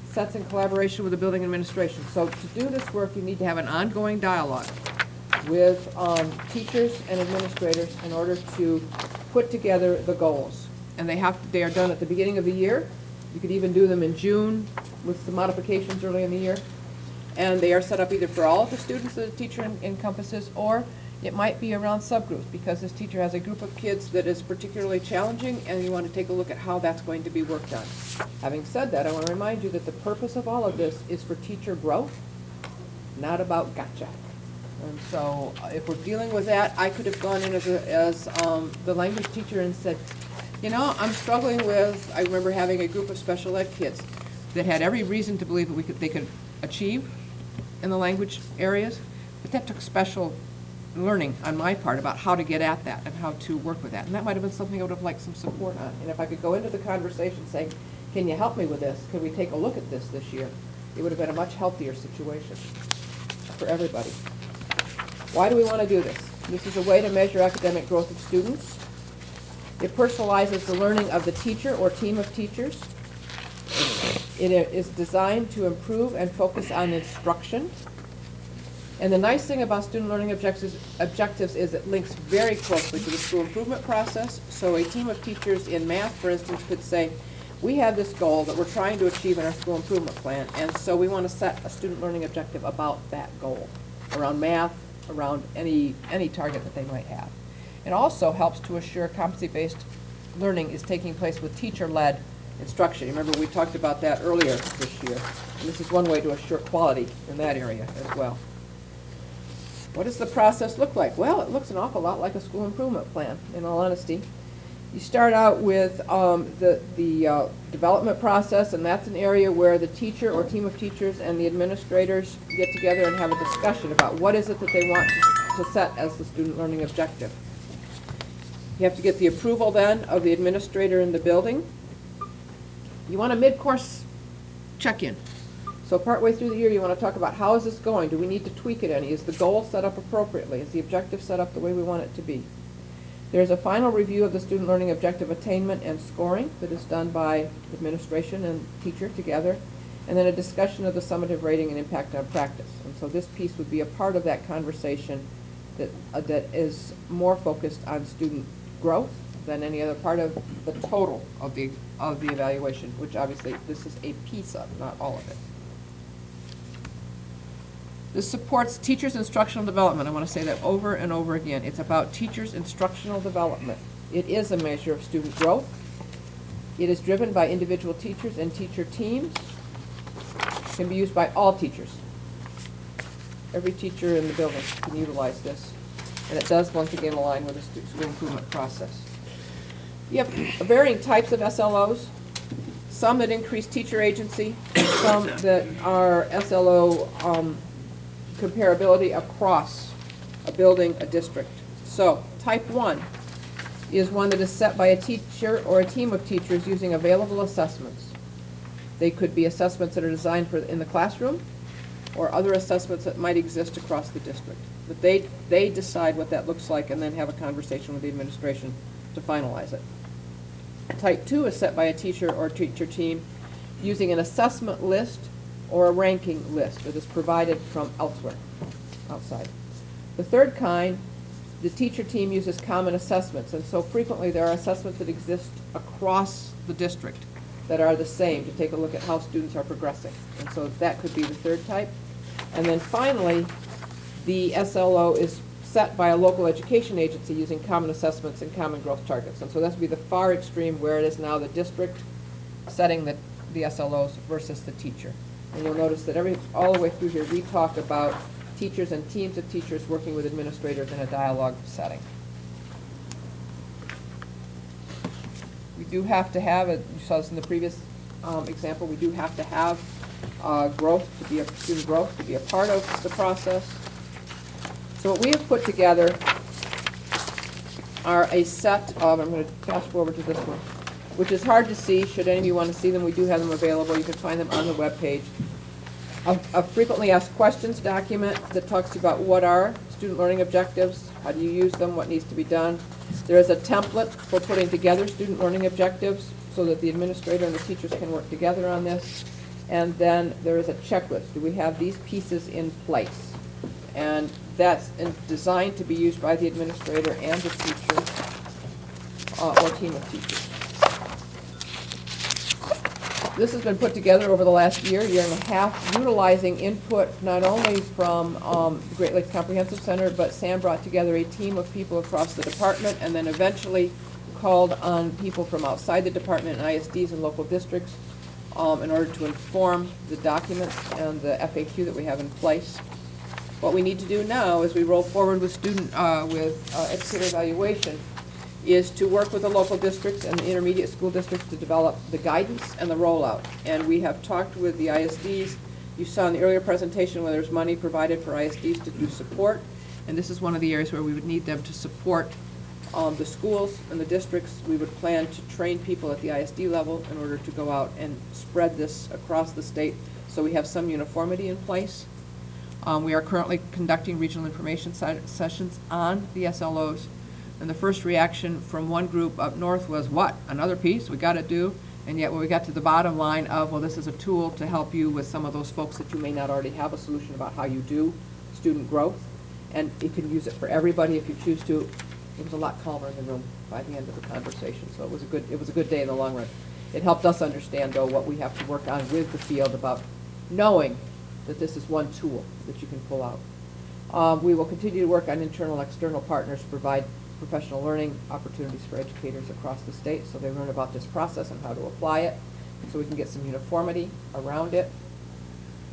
sets in collaboration with the building administration. So to do this work, you need to have an ongoing dialogue with teachers and administrators in order to put together the goals. And they are done at the beginning of the year. You could even do them in June with some modifications early in the year. And they are set up either for all of the students that a teacher encompasses, or it might be around subgroups, because this teacher has a group of kids that is particularly challenging, and you want to take a look at how that's going to be worked on. Having said that, I want to remind you that the purpose of all of this is for teacher growth, not about gotcha. And so if we're dealing with that, I could have gone in as the language teacher and said, you know, I'm struggling with, I remember having a group of special ed kids that had every reason to believe that they could achieve in the language areas, but that took special learning on my part about how to get at that and how to work with that. And that might have been something I would have liked some support on. And if I could go into the conversation saying, can you help me with this? Can we take a look at this year? It would have been a much healthier situation for everybody. Why do we want to do this? This is a way to measure academic growth of students. It personalizes the learning of the teacher or team of teachers. It is designed to improve and focus on instruction. And the nice thing about student learning objectives is it links very closely to the school improvement process. So a team of teachers in math, for instance, could say, we have this goal that we're trying to achieve in our school improvement plan, and so we want to set a student learning objective about that goal, around math, around any target that they might have. It also helps to assure competency-based learning is taking place with teacher-led instruction. Remember, we talked about that earlier this year. And this is one way to assure quality in that area as well. What does the process look like? Well, it looks an awful lot like a school improvement plan, in all honesty. You start out with the development process, and that's an area where the teacher or team of teachers and the administrators get together and have a discussion about what is it that they want to set as the student learning objective. You have to get the approval then of the administrator in the building. You want a mid-course check-in. So partway through the year, you want to talk about how is this going? Do we need to tweak it any? Is the goal set up appropriately? Is the objective set up the way we want it to be? There's a final review of the student learning objective attainment and scoring that is done by administration and teacher together, and then a discussion of the summative rating and impact on practice. And so this piece would be a part of that conversation that is more focused on student growth than any other part of the total of the evaluation, which obviously this is a piece of, not all of it. This supports teachers' instructional development. I want to say that over and over again. It's about teachers' instructional development. It is a measure of student growth. It is driven by individual teachers and teacher teams. It can be used by all teachers. Every teacher in the building can utilize this. And it does, once again, align with the school improvement process. You have varying types of SLOs. Some that increase teacher agency, some that are SLO comparability across a building, a district. So type 1 is one that is set by a teacher or a team of teachers using available assessments. They could be assessments that are designed for in the classroom or other assessments that might exist across the district. But they decide what that looks like and then have a conversation with the administration to finalize it. Type 2 is set by a teacher or teacher team using an assessment list or a ranking list that is provided from elsewhere, outside. The third kind, the teacher team uses common assessments, and so frequently there are assessments that exist across the district that are the same to take a look at how students are progressing. And so that could be the third type. And then finally, the SLO is set by a local education agency using common assessments and common growth targets. And so that would be the far extreme where it is now the district setting the SLOs versus the teacher. And you'll notice that all the way through here, we talk about teachers and teams of teachers working with administrators in a dialogue setting. We do have to have, you saw this in the previous example, we do have to have student growth to be a part of the process. So what we have put together are a set of, I'm going to fast forward to this one, which is hard to see. Should any of you want to see them, we do have them available. You can find them on the webpage. A frequently asked questions document that talks about what are student learning objectives, how do you use them, what needs to be done. There is a template for putting together student learning objectives so that the administrator and the teachers can work together on this. And then there is a checklist. Do we have these pieces in place? And that's designed to be used by the administrator and the teacher or team of teachers. This has been put together over the last year and a half, utilizing input not only from the Great Lakes Comprehensive Center, but Sam brought together a team of people across the department, and then eventually called on people from outside the department and ISDs and local districts in order to inform the documents and the FAQ that we have in place. What we need to do now as we roll forward with educator evaluation is to work with the local districts and the intermediate school districts to develop the guidance and the rollout. And we have talked with the ISDs. You saw in the earlier presentation where there's money provided for ISDs to do support, and this is one of the areas where we would need them to support the schools and the districts. We would plan to train people at the ISD level in order to go out and spread this across the state so we have some uniformity in place. We are currently conducting regional information sessions on the SLOs. And the first reaction from one group up north was, what, another piece we got to do? And yet when we got to the bottom line of, well, this is a tool to help you with some of those folks that you may not already have a solution about how you do student growth, and you can use it for everybody if you choose to. It was a lot calmer in the room by the end of the conversation, so it was a good day in the long run. It helped us understand, though, what we have to work on with the field about knowing that this is one tool that you can pull out. We will continue to work on internal and external partners to provide professional learning opportunities for educators across the state so they learn about this process and how to apply it, so we can get some uniformity around it.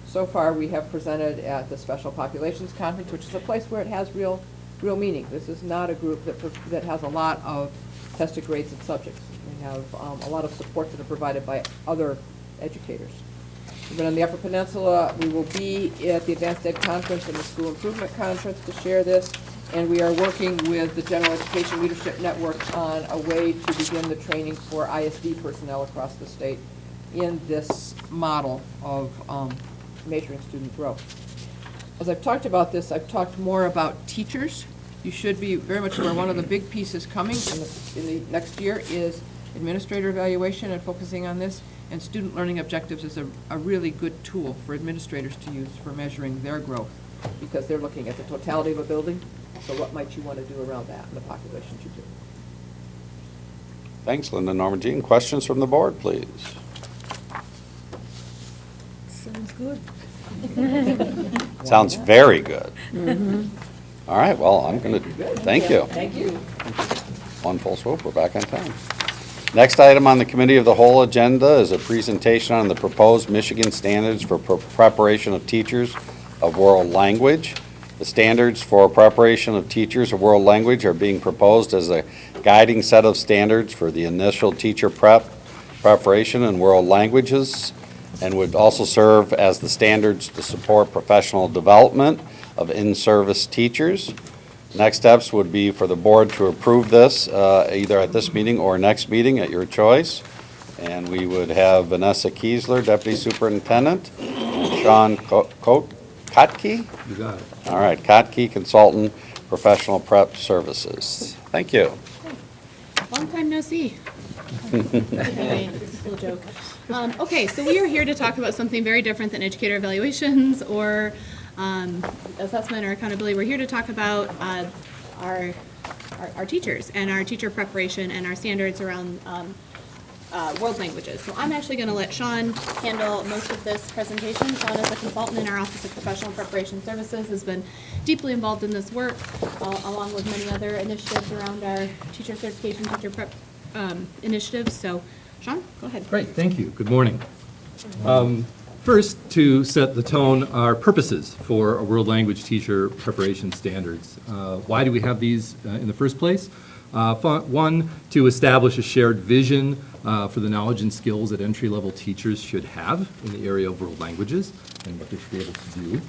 So far, we have presented at the Special Populations Conference, which is a place where it has real meaning. This is not a group that has a lot of tested grades and subjects. We have a lot of support that are provided by other educators. We've been on the Upper Peninsula. We will be at the Advanced Ed Conference and the School Improvement Conference to share this. And we are working with the General Education Leadership Network on a way to begin the training for ISD personnel across the state in this model of measuring student growth. As I've talked about this, I've talked more about teachers. You should be very much aware one of the big pieces coming in the next year is administrator evaluation and focusing on this. And student learning objectives is a really good tool for administrators to use for measuring their growth, because they're looking at the totality of a building. So what might you want to do around that and the populations you do? Thanks, Linda. Norma Jean, questions from the board, please? Sounds good. Sounds very good. Mhm. All right, well, I'm going to, thank you. Thank you. One full swoop, we're back on time. Next item on the Committee of the Whole agenda is a presentation on the proposed Michigan standards for preparation of teachers of world language. The standards for preparation of teachers of world language are being proposed as a guiding set of standards for the initial teacher preparation in world languages, and would also serve as the standards to support professional development of in-service teachers. Next steps would be for the board to approve this either at this meeting or next meeting at your choice. And we would have Vanessa Kiesler, Deputy Superintendent, Sean Kotke? You got it. All right, Kotke Consultant, Professional Prep Services. Thank you. Long time no see. Anyway, it's a little joke. Okay, so we are here to talk about something very different than educator evaluations or assessment or accountability. We're here to talk about our teachers and our teacher preparation and our standards around world languages. So I'm actually going to let Sean handle most of this presentation. Sean is a consultant in our Office of Professional Preparation Services, has been deeply involved in this work, along with many other initiatives around our teacher certification, teacher prep initiatives. So Sean, go ahead. Great, thank you. Good morning. First, to set the tone, our purposes for a world language teacher preparation standards. Why do we have these in the first place? One, to establish a shared vision for the knowledge and skills that entry-level teachers should have in the area of world languages and what they should be able to do.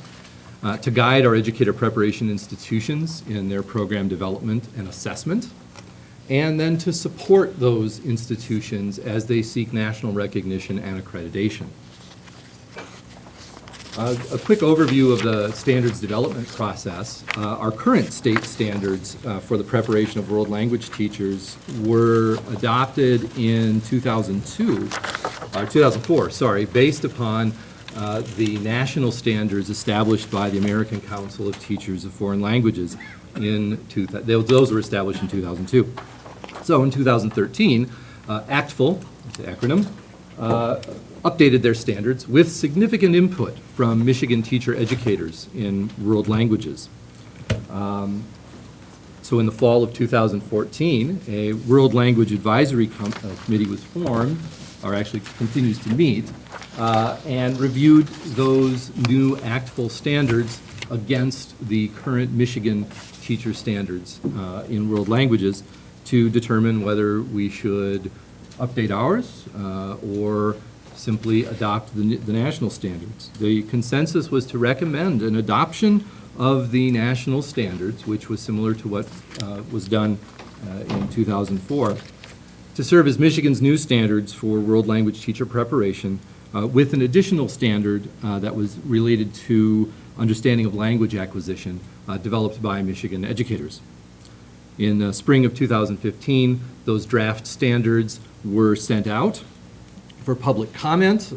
To guide our educator preparation institutions in their program development and assessment. And then to support those institutions as they seek national recognition and accreditation. A quick overview of the standards development process. Our current state standards for the preparation of world language teachers were adopted in 2004, based upon the national standards established by the American Council of Teachers of Foreign Languages. Those were established in 2002. So in 2013, ACTFL, the acronym, updated their standards with significant input from Michigan teacher educators in world languages. So in the fall of 2014, a World Language Advisory Committee was formed, or actually continues to meet, and reviewed those new ACTFL standards against the current Michigan teacher standards in world languages to determine whether we should update ours or simply adopt the national standards. The consensus was to recommend an adoption of the national standards, which was similar to what was done in 2004, to serve as Michigan's new standards for world language teacher preparation, with an additional standard that was related to understanding of language acquisition developed by Michigan educators. In the spring of 2015, those draft standards were sent out for public comment,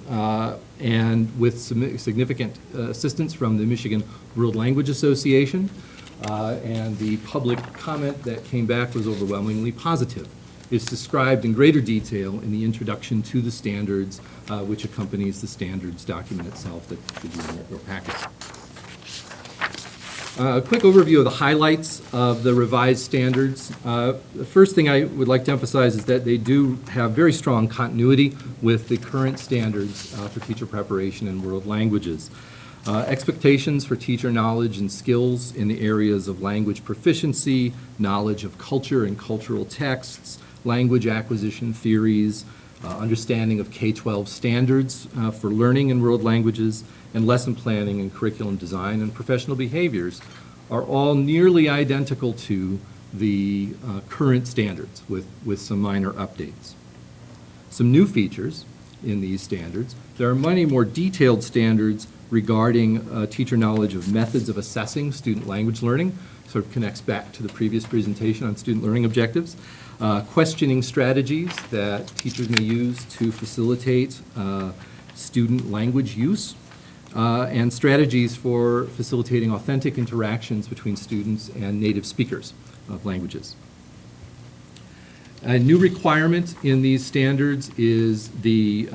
and with significant assistance from the Michigan World Language Association. And the public comment that came back was overwhelmingly positive. It's described in greater detail in the introduction to the standards, which accompanies the standards document itself that should be in your packet. A quick overview of the highlights of the revised standards. The first thing I would like to emphasize is that they do have very strong continuity with the current standards for teacher preparation in world languages. Expectations for teacher knowledge and skills in the areas of language proficiency, knowledge of culture and cultural texts, language acquisition theories, understanding of K-12 standards for learning in world languages, and lesson planning and curriculum design and professional behaviors are all nearly identical to the current standards with some minor updates. Some new features in these standards. There are many more detailed standards regarding teacher knowledge of methods of assessing student language learning, sort of connects back to the previous presentation on student learning objectives. Questioning strategies that teachers may use to facilitate student language use, and strategies for facilitating authentic interactions between students and native speakers of languages. A new requirement in these standards is the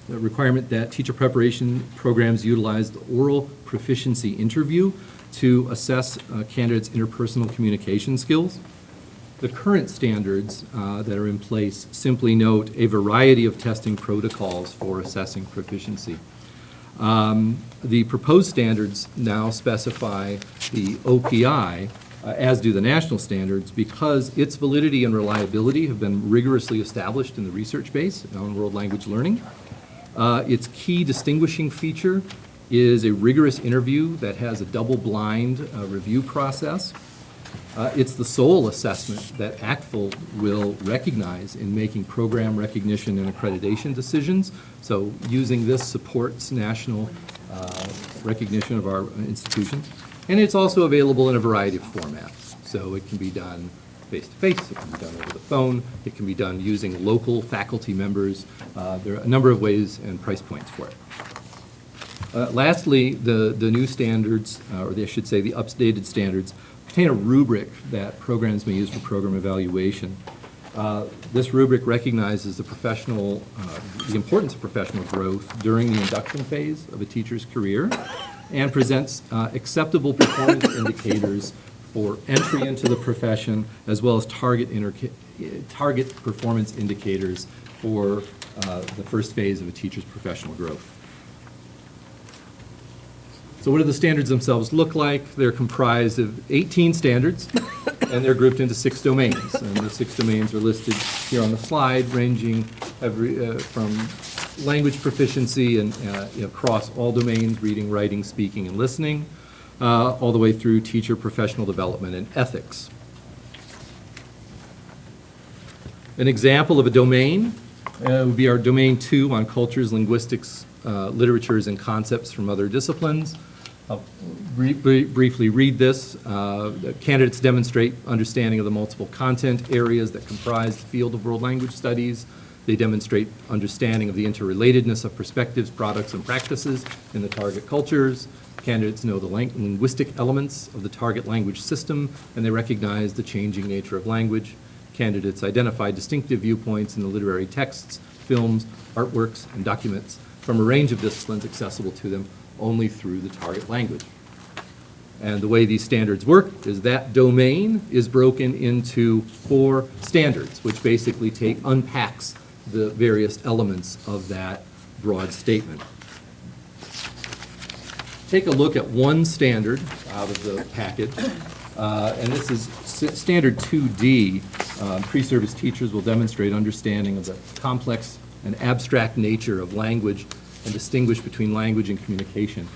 requirement that teacher preparation programs utilize the oral proficiency interview to assess candidates' interpersonal communication skills. The current standards that are in place simply note a variety of testing protocols for assessing proficiency. The proposed standards now specify the OPI, as do the national standards, because its validity and reliability have been rigorously established in the research base on world language learning. Its key distinguishing feature is a rigorous interview that has a double-blind review process. It's the sole assessment that ACTFL will recognize in making program recognition and accreditation decisions. So using this supports national recognition of our institutions. And it's also available in a variety of formats. So it can be done face-to-face, it can be done over the phone, it can be done using local faculty members. There are a number of ways and price points for it. Lastly, the new standards, or I should say the updated standards, contain a rubric that programs may use for program evaluation. This rubric recognizes the importance of professional growth during the induction phase of a teacher's career and presents acceptable performance indicators for entry into the profession, as well as target performance indicators for the first phase of a teacher's professional growth. So what do the standards themselves look like? They're comprised of 18 standards, and they're grouped into 6 domains. And the 6 domains are listed here on the slide, ranging from language proficiency and across all domains, reading, writing, speaking, and listening, all the way through teacher professional development and ethics. An example of a domain would be our Domain 2 on cultures, linguistics, literatures, and concepts from other disciplines. I'll briefly read this. Candidates demonstrate understanding of the multiple content areas that comprise the field of world language studies. They demonstrate understanding of the interrelatedness of perspectives, products, and practices in the target cultures. Candidates know the linguistic elements of the target language system, and they recognize the changing nature of language. Candidates identify distinctive viewpoints in the literary texts films, artworks, and documents from a range of disciplines accessible to them only through the target language. And the way these standards work is that domain is broken into 4 standards, which basically unpacks the various elements of that broad statement. Take a look at one standard out of the package, and this is Standard 2D. Pre-service teachers will demonstrate understanding of the complex and abstract nature of language and distinguish between language and communication.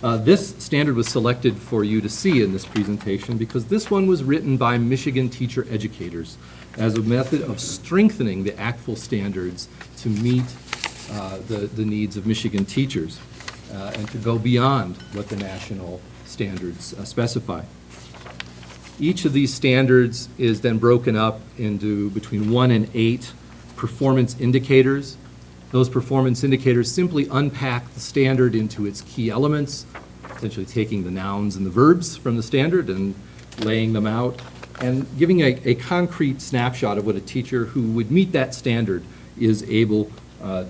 This standard was selected for you to see in this presentation because this one was written by Michigan teacher educators as a method of strengthening the ACTFL standards to meet the needs of Michigan teachers and to go beyond what the national standards specify. Each of these standards is then broken up into between 1 and 8 performance indicators. Those performance indicators simply unpack the standard into its key elements, essentially taking the nouns and the verbs from the standard and laying them out, and giving a concrete snapshot of what a teacher who would meet that standard is able,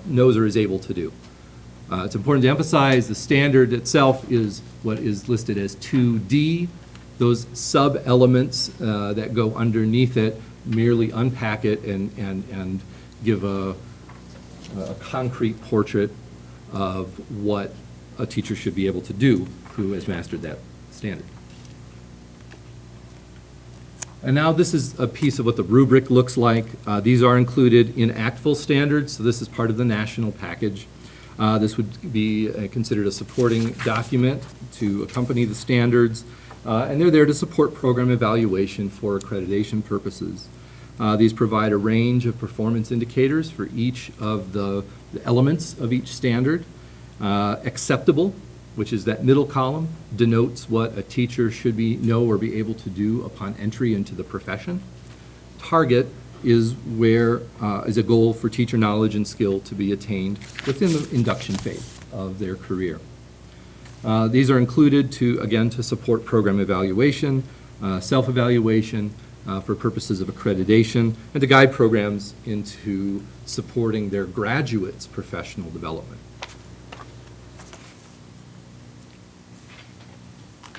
knows or is able to do. It's important to emphasize the standard itself is what is listed as 2D. Those sub-elements that go underneath it merely unpack it and give a concrete portrait of what a teacher should be able to do who has mastered that standard. And now this is a piece of what the rubric looks like. These are included in ACTFL standards, so this is part of the national package. This would be considered a supporting document to accompany the standards, and they're there to support program evaluation for accreditation purposes. These provide a range of performance indicators for each of the elements of each standard. Acceptable, which is that middle column, denotes what a teacher should know or be able to do upon entry into the profession. Target is where is a goal for teacher knowledge and skill to be attained within the induction phase of their career. These are included to support program evaluation, self-evaluation, for purposes of accreditation, and to guide programs into supporting their graduates' professional development.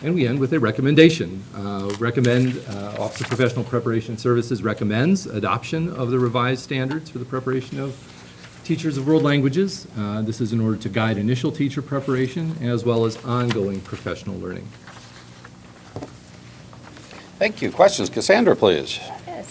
And we end with a recommendation. Office of Professional Preparation Services recommends adoption of the revised standards for the preparation of teachers of world languages. This is in order to guide initial teacher preparation as well as ongoing professional learning. Thank you. Questions? Cassandra, please. Yes,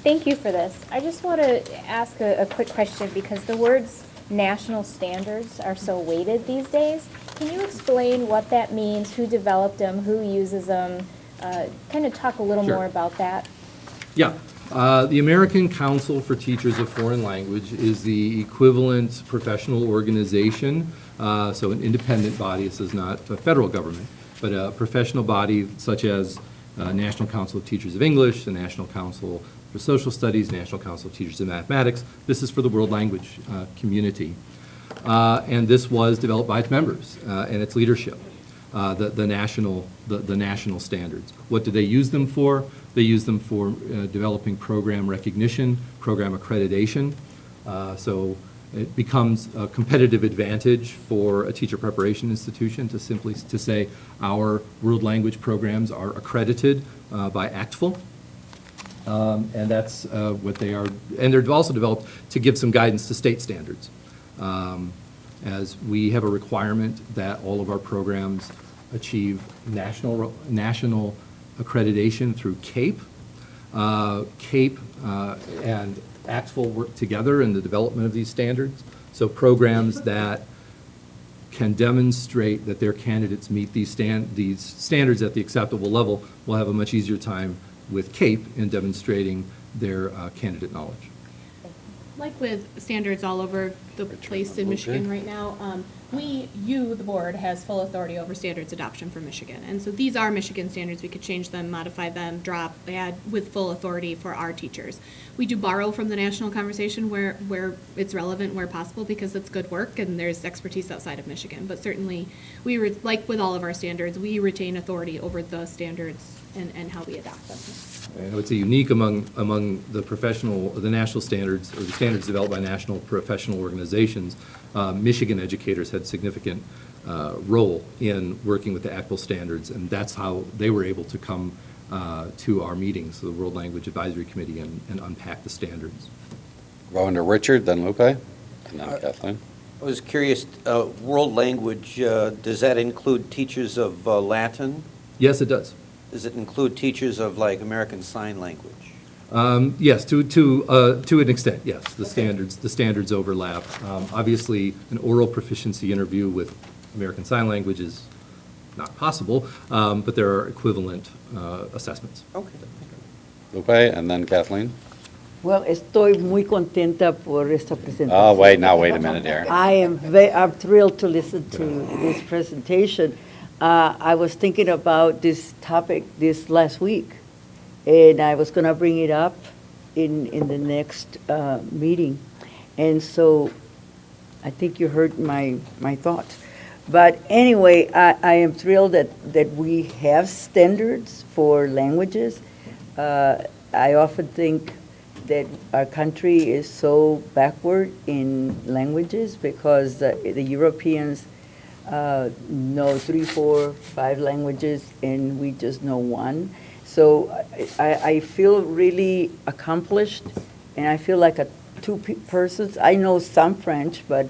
thank you for this. I just want to ask a quick question because the words national standards are so weighted these days. Can you explain what that means, who developed them, who uses them? Kind of talk a little Sure. more about that. Yeah. The American Council for Teachers of Foreign Language is the equivalent professional organization, so an independent body. This is not a federal government, but a professional body such as National Council of Teachers of English, the National Council for Social Studies, National Council of Teachers of Mathematics. This is for the world language community. And this was developed by its members and its leadership, the national standards. What do they use them for? They use them for developing program recognition, program accreditation. So it becomes a competitive advantage for a teacher preparation institution to simply to say our world language programs are accredited by ACTFL. And that's what they are. And they're also developed to give some guidance to state standards. As we have a requirement that all of our programs achieve national accreditation through CAPE. CAPE and ACTFL work together in the development of these standards. So programs that can demonstrate that their candidates meet these standards at the acceptable level will have a much easier time with CAPE in demonstrating their candidate knowledge. Like with standards all over the place in Michigan right now, the board, has full authority over standards adoption for Michigan. And so these are Michigan standards. We could change them, modify them, drop, add with full authority for our teachers. We do borrow from the national conversation where it's relevant, where possible, because it's good work and there's expertise outside of Michigan. But certainly, like with all of our standards, we retain authority over the standards and how we adopt them. And I would say unique among the national standards, or the standards developed by national professional organizations. Michigan educators had significant role in working with the ACTFL standards, and that's how they were able to come to our meetings, the World Language Advisory Committee, and unpack the standards. Going to Richard, then Lupe, and then Kathleen. I was curious, world language, does that include teachers of Latin? Yes, it does. Does it include teachers of like American Sign Language? Yes, to an extent, yes. The standards overlap. Obviously, an oral proficiency interview with American Sign Language is not possible, but there are equivalent assessments. Okay. Lupe, and then Kathleen. Well, estoy muy contenta por esta presentación. Oh, wait a minute, Aaron. I'm thrilled to listen to this presentation. I was thinking about this topic this last week, and I was going to bring it up in the next meeting. And so I think you heard my thoughts. But anyway, I am thrilled that we have standards for languages. I often think that our country is so backward in languages because the Europeans know 3, 4, 5 languages, and we just know one. So I feel really accomplished, and I feel like a two-persons. I know some French, but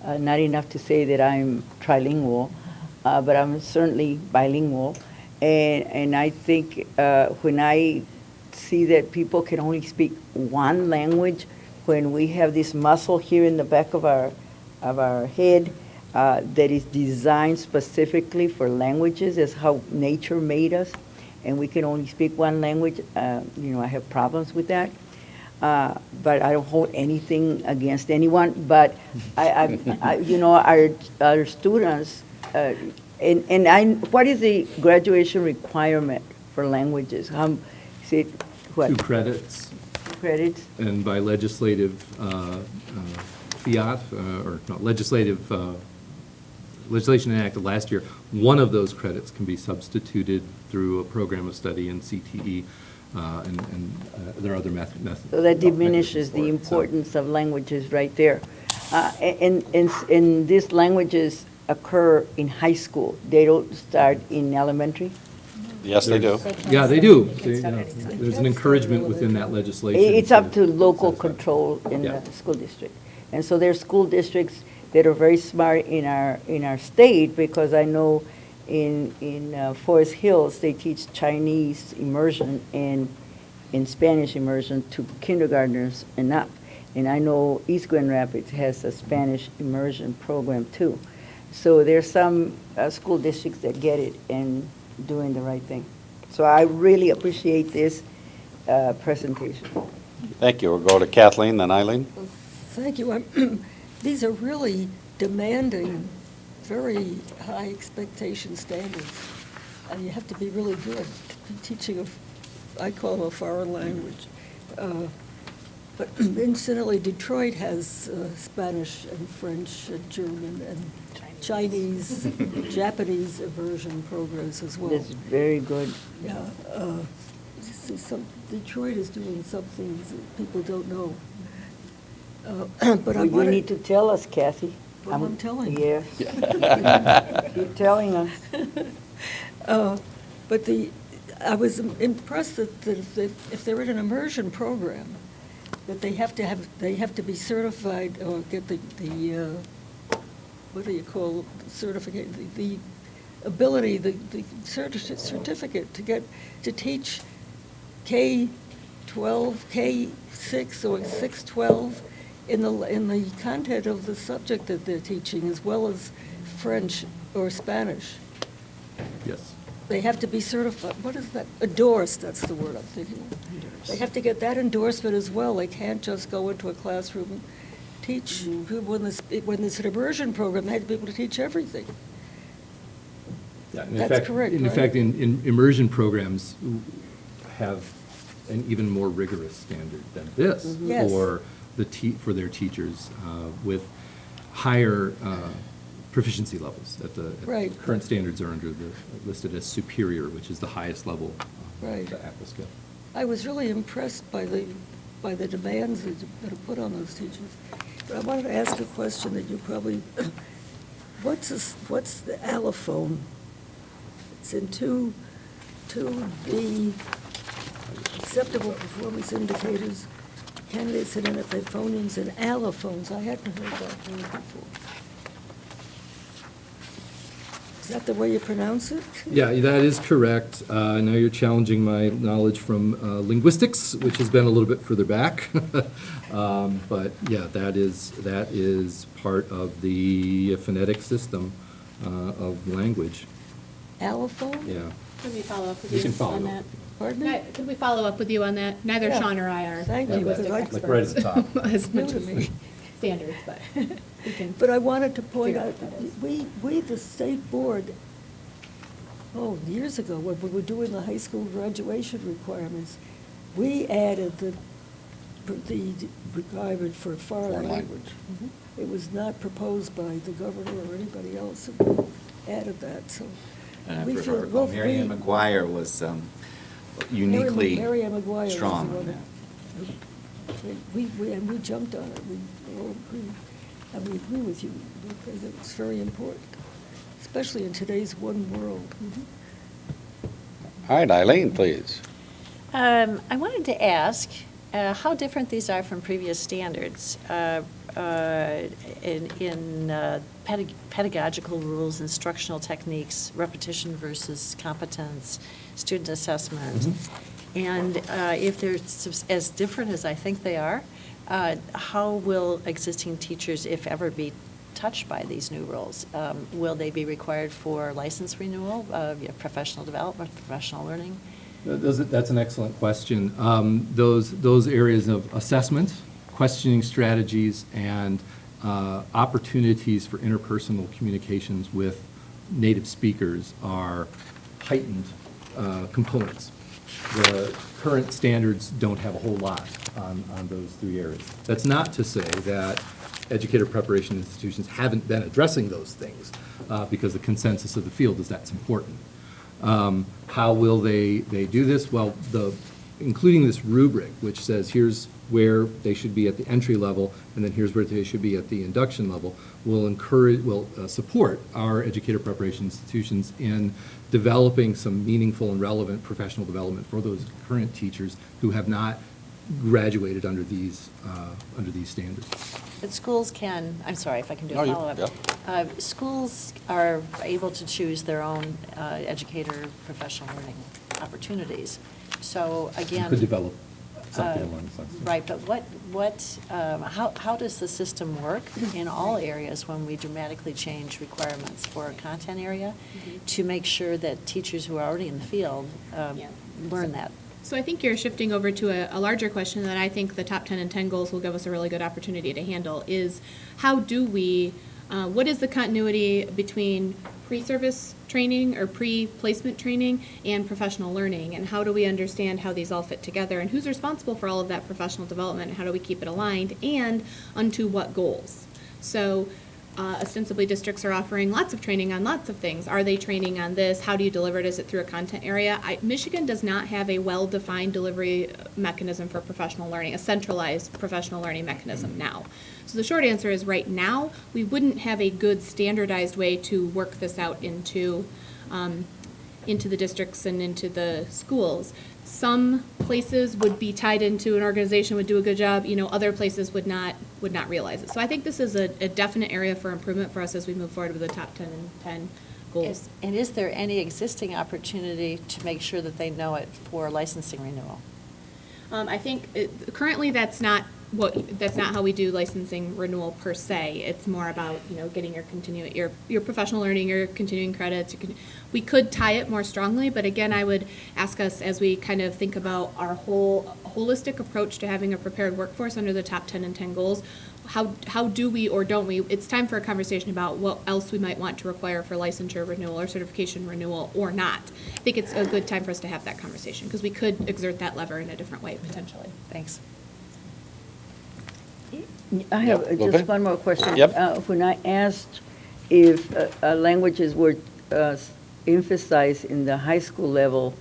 not enough to say that I'm trilingual, but I'm certainly bilingual. And I think when I see that people can only speak one language, when we have this muscle here in the back of our head that is designed specifically for languages, is how nature made us, and we can only speak one language. I have problems with that. But I don't hold anything against anyone. But our students, what is the graduation requirement for languages? Is it what? 2 credits. 2 credits. And by legislative fiat, legislation enacted last year, one of those credits can be substituted through a program of study in CTE, and there are other methods. So that diminishes the importance of languages right there. And these languages occur in high school. They don't start in elementary? Yes, they do. Yeah, they do. There's an encouragement within that legislation. It's up to local control in the school district. And so there are school districts that are very smart in our state, because I know in Forest Hills, they teach Chinese immersion and in Spanish immersion to kindergartners and up. And I know East Grand Rapids has a Spanish immersion program too. So there's some school districts that get it and doing the right thing. So I really appreciate this presentation. Thank you. We'll go to Kathleen, then Eileen. Thank you. These are really demanding, very high expectation standards. And you have to be really good teaching I call them a foreign language. But incidentally, Detroit has Spanish and French and German and Chinese, Japanese immersion programs as well. That's very good. Yeah. Detroit is doing some things that people don't know. But well, you need to tell us, Kathy. Well, I'm telling you. Yes. You're telling us. But I was impressed that if they're in an immersion program, that they have to be certified or get the what do you call certificate? The ability, the certificate to teach K-12, K-6 or 6-12 in the content of the subject that they're teaching, as well as French or Spanish. Yes. They have to be certified. What is that? Endorsed, that's the word I'm thinking of. They have to get that endorsement as well. They can't just go into a classroom and teach. When there's an immersion program, they have to be able to teach everything. Yeah, That's correct, In right? fact, in immersion programs have an even more rigorous standard than this Mhm. Yes. for their teachers with higher proficiency levels. Right. Current standards are listed as superior, which is the highest level Right. of the ACTFL scale. I was really impressed by the demands that are put on those teachers. But I wanted to ask a question that you probably, what's the allophone? It's in 2B, acceptable performance indicators, candidates and NFA phonemes and allophones. I hadn't heard that word before. Is that the way you pronounce it? Yeah, that is correct. I know you're challenging my knowledge from linguistics, which has been a little bit further back. But yeah, that is part of the phonetic system of language. Allophone? Yeah. Could we follow up with We you can follow on up. that? Pardon me? Could we follow up with you on that? Neither Yeah. Sean or I are Thank you, linguistic because I- experts. Like right at the top. As New much to as me. standards, but we can. But I wanted to point figure out, out what that is. we, the state board, years ago, when we were doing the high school graduation requirements, we added the requirement for foreign Foreign language. language. It was not proposed by the governor or anybody else who added that, so. And we I feel- recall we- Mary Ann McGuire was uniquely Mary Ann McGuire was the strong on one that. And we jumped on it, we all agreed, and we agree with you, because it's very important, especially in today's one world. All right, Eileen, please. I wanted to ask how different these are from previous standards in pedagogical rules, instructional techniques, repetition versus competence, student assessment. And if they're as different as I think they are, how will existing teachers, if ever, be touched by these new rules? Will they be required for license renewal, professional development, professional learning? That's an excellent question. Those areas of assessment, questioning strategies, and opportunities for interpersonal communications with native speakers are heightened components. The current standards don't have a whole lot on those three areas. That's not to say that educator preparation institutions haven't been addressing those things, because the consensus of the field is that's important. How will they do this? Well, including this rubric, which says here's where they should be at the entry level, and then here's where they should be at the induction level, will support our educator preparation institutions in developing some meaningful and relevant professional development for those current teachers who have not graduated under these standards. But schools can, I'm sorry if I can do No, a you- follow-up. Schools are able to choose their own educator professional learning opportunities. So again. You could develop something along those lines. Right, but how does the system work in all areas when we dramatically change requirements for a content area to make sure that teachers who are already in the field learn that? So I think you're shifting over to a larger question that I think the top 10 and 10 goals will give us a really good opportunity to handle is how do we, what is the continuity between pre-service training or pre-placement training and professional learning? And how do we understand how these all fit together? And who's responsible for all of that professional development? And how do we keep it aligned? And unto what goals? So ostensibly districts are offering lots of training on lots of things. Are they training on this? How do you deliver it? Is it through a content area? Michigan does not have a well-defined delivery mechanism for professional learning, a centralized professional learning mechanism now. So the short answer is right now, we wouldn't have a good standardized way to work this out into the districts and into the schools. Some places would be tied into an organization, would do a good job, other places would not realize it. So I think this is a definite area for improvement for us as we move forward with the top 10 and 10 goals. And is there any existing opportunity to make sure that they know it for licensing renewal? I think currently that's not how we do licensing renewal per se. It's more about, getting your professional learning, your continuing credits. We could tie it more strongly, but again, I would ask us as we kind of think about our whole holistic approach to having a prepared workforce under the top 10 and 10 goals, how do we or don't we? It's time for a conversation about what else we might want to require for licensure renewal or certification renewal or not. I think it's a good time for us to have that conversation because we could exert that lever in a different way potentially. Thanks. I have just one more question. Yep. When I asked if languages were emphasized in the high school level,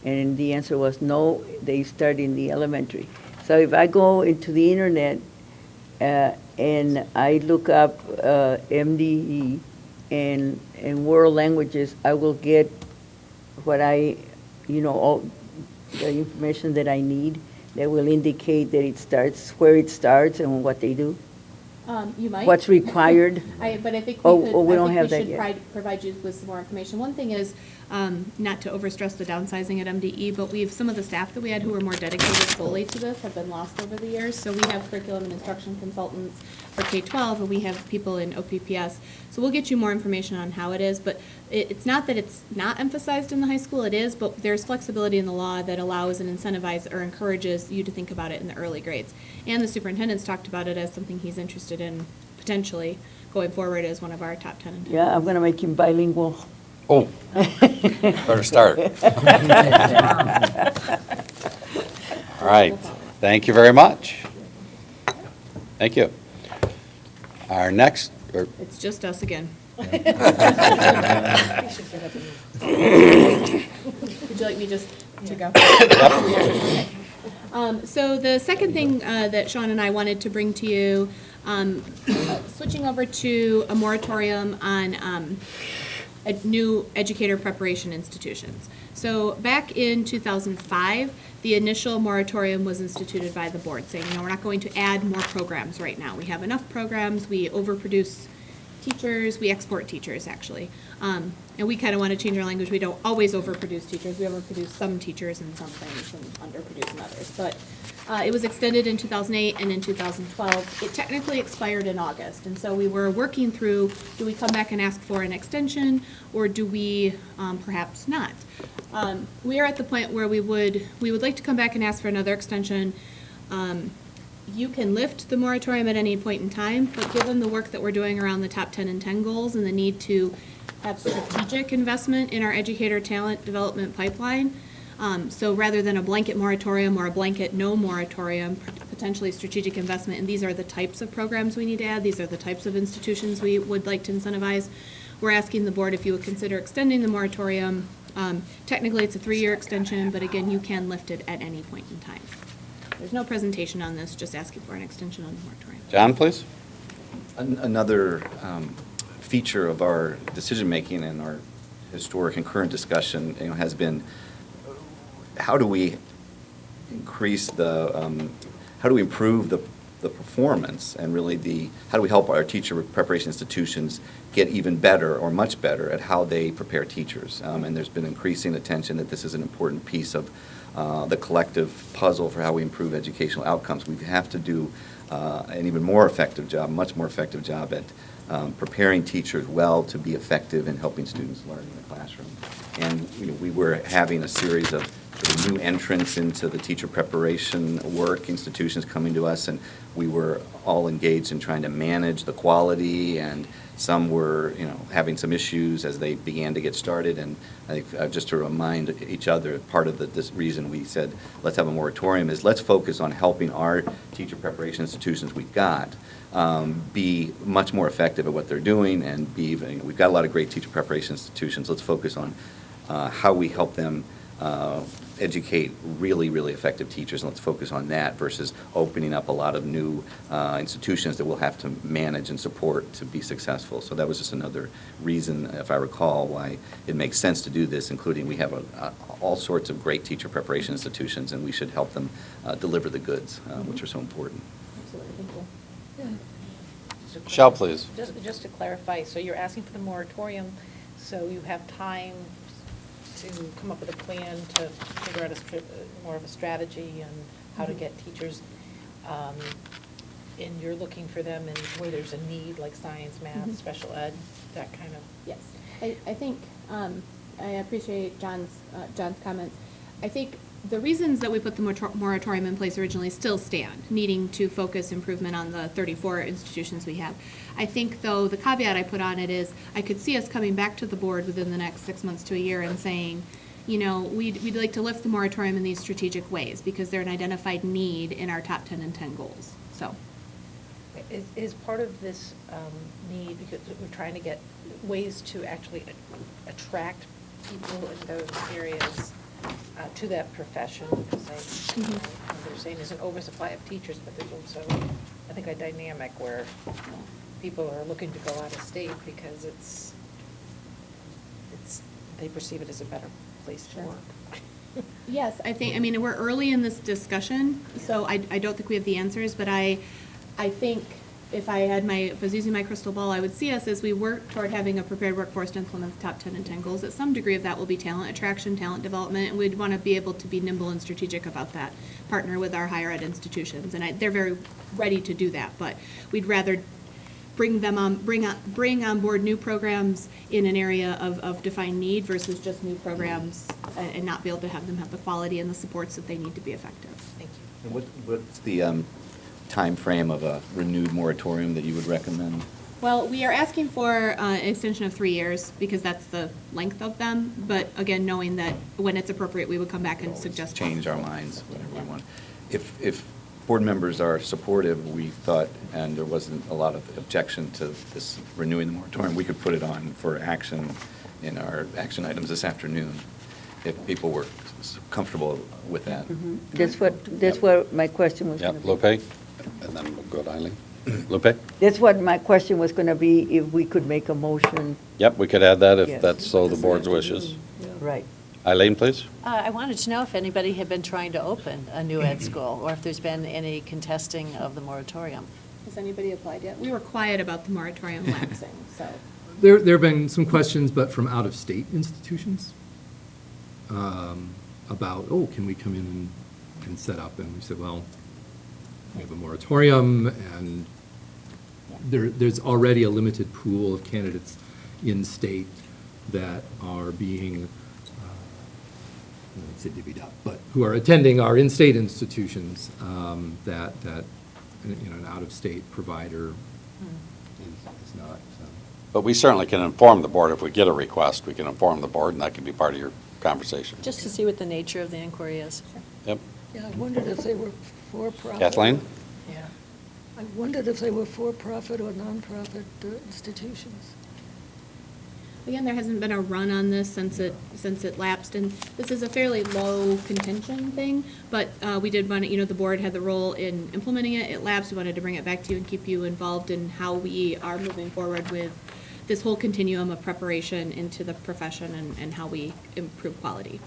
And the answer was no, they start in the elementary. So if I go into the internet and I look up MDE and world languages, I will get what all the information that I need that will indicate that it starts, where it starts and what they do. You might. What's required? But I think we don't have that should yet. provide you with some more information. One thing is, not to overstress the downsizing at MDE, but some of the staff that we had who were more dedicated solely to this have been lost over the years. So we have curriculum and instruction consultants for K-12, and we have people in OPPS. So we'll get you more information on how it is, but it's not that it's not emphasized in the high school, it is, but there's flexibility in the law that allows and incentivizes or encourages you to think about it in the early grades. And the superintendent's talked about it as something he's interested in potentially going forward as one of our top 10 and 10. Yeah, I'm going to make him bilingual. Oh, better start. All right, thank you very much. Thank you. Our next, It's just us again. Would you like me just to go? So the second thing that Sean and I wanted to bring to you, switching over to a moratorium on new educator preparation institutions. So back in 2005, the initial moratorium was instituted by the board, saying, we're not going to add more programs right now. We have enough programs, we overproduce teachers, we export teachers, actually. And we kind of want to change our language. We don't always overproduce teachers. We overproduce some teachers in some things and underproduce in others. But it was extended in 2008 and in 2012. It technically expired in August. And so we were working through, do we come back and ask for an extension, or do we perhaps not? We are at the point where we would like to come back and ask for another extension. You can lift the moratorium at any point in time, but given the work that we're doing around the top 10 and 10 goals and the need to have strategic investment in our educator talent development pipeline, so rather than a blanket moratorium or a blanket no moratorium, potentially strategic investment, and these are the types of programs we need to add, these are the types of institutions we would like to incentivize, we're asking the board if you would consider extending the moratorium. Technically, it's a 3-year extension, but again, you can lift it at any point in time. There's no presentation on this, just asking for an extension on the moratorium. John, please. Another feature of our decision-making and our historic and current discussion, has been how do we increase how do we improve the performance and really how do we help our teacher preparation institutions get even better or much better at how they prepare teachers. And there's been increasing attention that this is an important piece of the collective puzzle for how we improve educational outcomes. We have to do an even more effective job, much more effective job at preparing teachers well to be effective in helping students learn in the classroom. And we were having a series of sort of new entrants into the teacher preparation work, institutions coming to us, and we were all engaged in trying to manage the quality, and some were having some issues as they began to get started. And I think just to remind each other, part of this reason we said let's have a moratorium is let's focus on helping our teacher preparation institutions we've got be much more effective at what they're doing, and we've got a lot of great teacher preparation institutions. Let's focus on how we help them educate really, really effective teachers, and let's focus on that versus opening up a lot of new institutions that we'll have to manage and support to be successful. So that was just another reason, if I recall, why it makes sense to do this, including we have all sorts of great teacher preparation institutions, and we should help them deliver the goods, which are so important. Absolutely, thank you. Michelle, please. Just to clarify, so you're asking for the moratorium, so you have time to come up with a plan to figure out more of a strategy and how to get teachers, and you're looking for them in where there's a need, like science, math, special ed, that kind of. Yes, I think I appreciate John's comments. I think the reasons that we put the moratorium in place originally still stand, needing to focus improvement on the 34 institutions we have. I think, though, the caveat I put on it is I could see us coming back to the board within the next 6 months to a year and saying, we'd like to lift the moratorium in these strategic ways because they're an identified need in our top 10 and 10 goals. So, Is part of this need, because we're trying to get ways to actually attract people in those areas to that profession, because what they're saying is an oversupply of teachers, but there's also, I think, a dynamic where people are looking to go out of state because they perceive it as a better place to work. Yes, I mean, we're early in this discussion, so I don't think we have the answers, but I think if I was using my crystal ball, I would see us as we work toward having a prepared workforce to implement the top 10 and 10 goals, that some degree of that will be talent attraction, talent development, and we'd want to be able to be nimble and strategic about that, partner with our higher ed institutions, and they're very ready to do that, but we'd rather bring on board new programs in an area of defined need versus just new programs and not be able to have them have the quality and the supports that they need to be effective. Thank you. And what's the time frame of a renewed moratorium that you would recommend? Well, we are asking for an extension of 3 years because that's the length of them, but again, knowing that when it's appropriate, we would come back and suggest. Change our minds, whatever we want. If board members are supportive, we thought, and there wasn't a lot of objection to this renewing the moratorium, we could put it on for action in our action items this afternoon, if people were comfortable with that. That's what my question was going Yep, to be. Lupe, and then we'll go to Eileen. Lupe? That's what my question was going to be, if we could make a motion. Yep, we could add that if Yes. that's so the board's wishes. Right. Eileen, please? I wanted to know if anybody had been trying to open a new ed school, or if there's been any contesting of the moratorium. Has anybody applied yet? We were quiet about the moratorium lapsing, so. There have been some questions, but from out-of-state institutions, about, can we come in and set up? And we said, well, we have a moratorium, and there's already a limited pool of candidates in state that are being, I won't say divvied up, but who are attending our in-state institutions, that an out-of-state provider is not. So. But we certainly can inform the board. If we get a request, we can inform the board, and that can be part of your conversation. Just to see what the nature of the inquiry is. Yep. Yeah, I wondered if they were for-profit. Kathleen? Yeah. I wondered if they were for-profit or nonprofit institutions. Again, there hasn't been a run on this since it lapsed, and this is a fairly low contention thing, but we did want to, the board had the role in implementing it. It lapsed. We wanted to bring it back to you and keep you involved in how we are moving forward with this whole continuum of preparation into the profession and how we improve quality.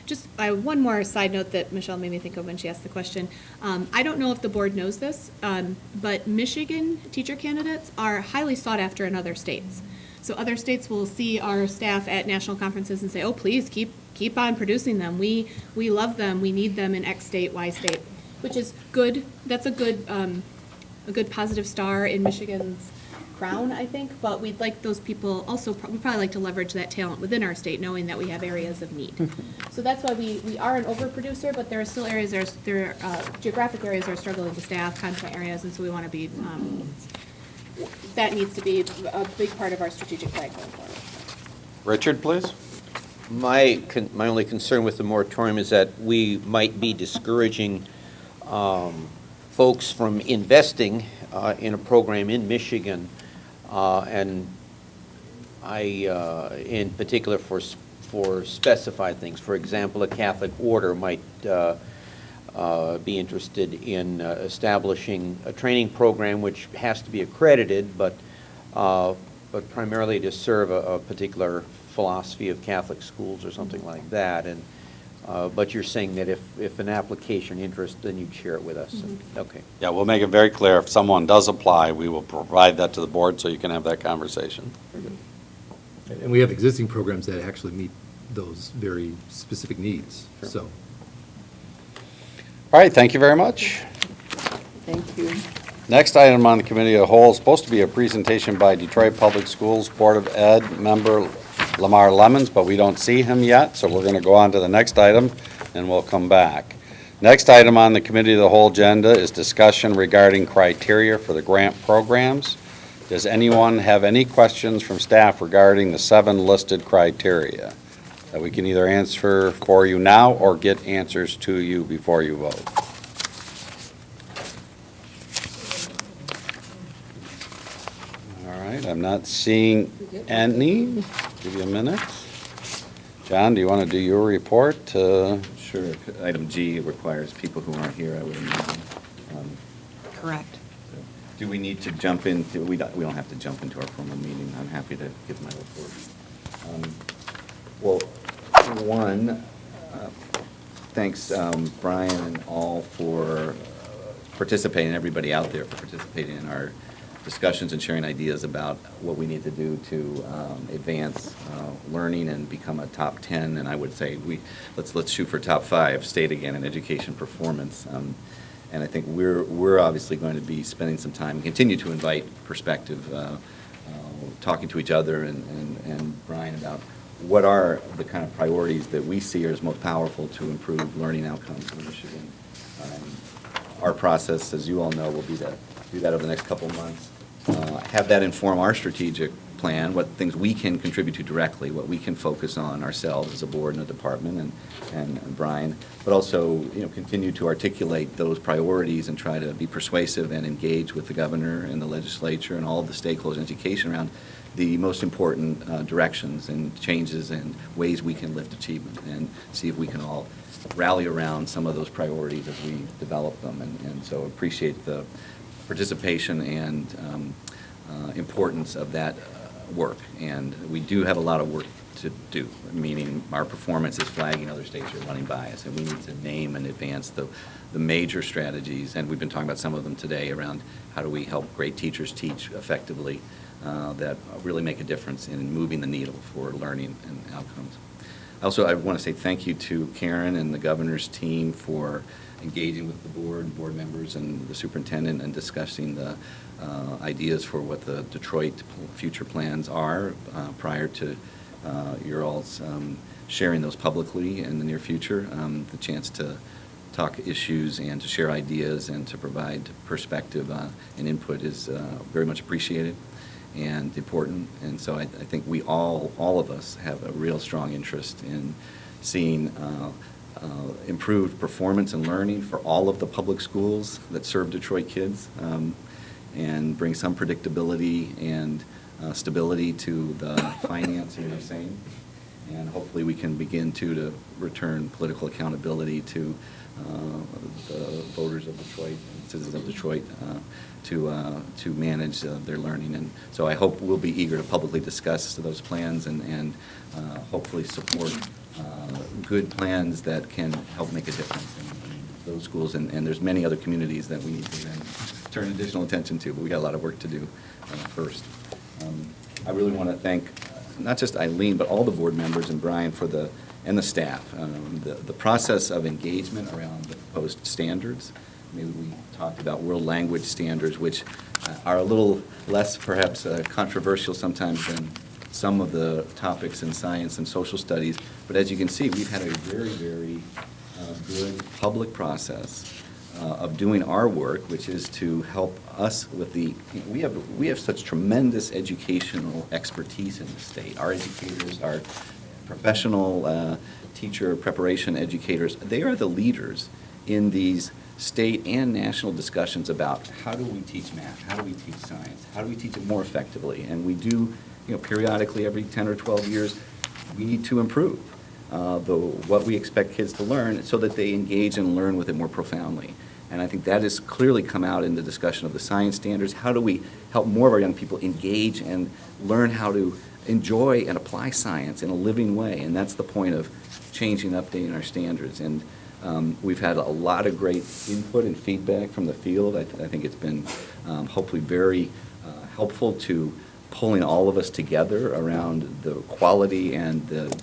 Just one more side note that Michelle made me think of when she asked the question. I don't know if the board knows this, but Michigan teacher candidates are highly sought after in other states. So other states will see our staff at national conferences and say, oh, please keep on producing them. We love them. We need them in X state, Y state, which is good. That's a good positive star in Michigan's crown, I think. But we'd like those people also, we'd probably like to leverage that talent within our state, knowing that we have areas of need. So that's why we are an overproducer, but there are still areas, geographic areas are struggling to staff, content areas, and so we want to be, that needs to be a big part of our strategic plan going forward. Richard, please? My only concern with the moratorium is that we might be discouraging folks from investing in a program in Michigan, and in particular for specified things. For example, a Catholic order might be interested in establishing a training program which has to be accredited, but primarily to serve a particular philosophy of Catholic schools or something like that. And but you're saying that if an application interest, then you'd share it with us. Mm-hmm. Okay. Yeah, we'll make it very clear. If someone does apply, we will provide that to the board so you can have that conversation. And we have existing programs that actually meet those very specific needs, Sure. so. All right, thank you very much. Thank you. Next item on the committee of the whole is supposed to be a presentation by Detroit Public Schools Board of Ed member Lamar Lemons, but we don't see him yet, so we're going to go on to the next item, and we'll come back. Next item on the committee of the whole agenda is discussion regarding criteria for the grant programs. Does anyone have any questions from staff regarding the 7 listed criteria that we can either answer for you now or get answers to you before you vote? All right, I'm not seeing any. Give you a minute. John, do you want to do your report? Sure. Item G requires people who aren't here, I would imagine. Correct. Do we need to jump into, we don't have to jump into our formal meeting. I'm happy to give my report. Well, one, thanks Brian and all for participating, everybody out there for participating in our discussions and sharing ideas about what we need to do to advance learning and become a top 10, and I would say let's shoot for top 5, state again, in education performance. And I think we're obviously going to be spending some time, continue to invite perspective, talking to each other and Brian about what are the kind of priorities that we see as most powerful to improve learning outcomes in Michigan. Our process, as you all know, will be to do that over the next couple of months. Have that inform our strategic plan, what things we can contribute to directly, what we can focus on ourselves as a board and a department, and Brian, but also continue to articulate those priorities and try to be persuasive and engage with the governor and the legislature and all of the stakeholders in education around the most important directions and changes and ways we can lift achievement and see if we can all rally around some of those priorities as we develop them. And so appreciate the participation and importance of that work. And we do have a lot of work to do, meaning our performance is flagging other states who are running by us, and we need to name and advance the major strategies, and we've been talking about some of them today around how do we help great teachers teach effectively that really make a difference in moving the needle for learning and outcomes. Also, I want to say thank you to Karen and the governor's team for engaging with the board members and the superintendent and discussing the ideas for what the Detroit future plans are prior to your all's sharing those publicly in the near future. The chance to talk issues and to share ideas and to provide perspective and input is very much appreciated and important. And so I think we all of us have a real strong interest in seeing improved performance and learning for all of the public schools that serve Detroit kids, and bring some predictability and stability to the financing of same. And hopefully we can begin to return political accountability to the voters of Detroit, citizens of Detroit, to manage their learning. And so I hope we'll be eager to publicly discuss those plans and hopefully support good plans that can help make a difference in those schools. And there's many other communities that we need to then turn additional attention to, but we got a lot of work to do first. I really want to thank not just Eileen, but all the board members and Brian and the staff. The process of engagement around the proposed standards. Maybe we talked about world language standards, which are a little less perhaps controversial sometimes than some of the topics in science and social studies. But as you can see, we've had a very, very good public process of doing our work, which is to help us with we have such tremendous educational expertise in the state. Our educators, our professional teacher preparation educators, they are the leaders in these state and national discussions about how do we teach math, how do we teach science, how do we teach it more effectively. And we do, periodically every 10 or 12 years, we need to improve what we expect kids to learn so that they engage and learn with it more profoundly. And I think that has clearly come out in the discussion of the science standards. How do we help more of our young people engage and learn how to enjoy and apply science in a living way? And that's the point of changing and updating our standards. And we've had a lot of great input and feedback from the field. I think it's been hopefully very helpful to pulling all of us together around the quality and the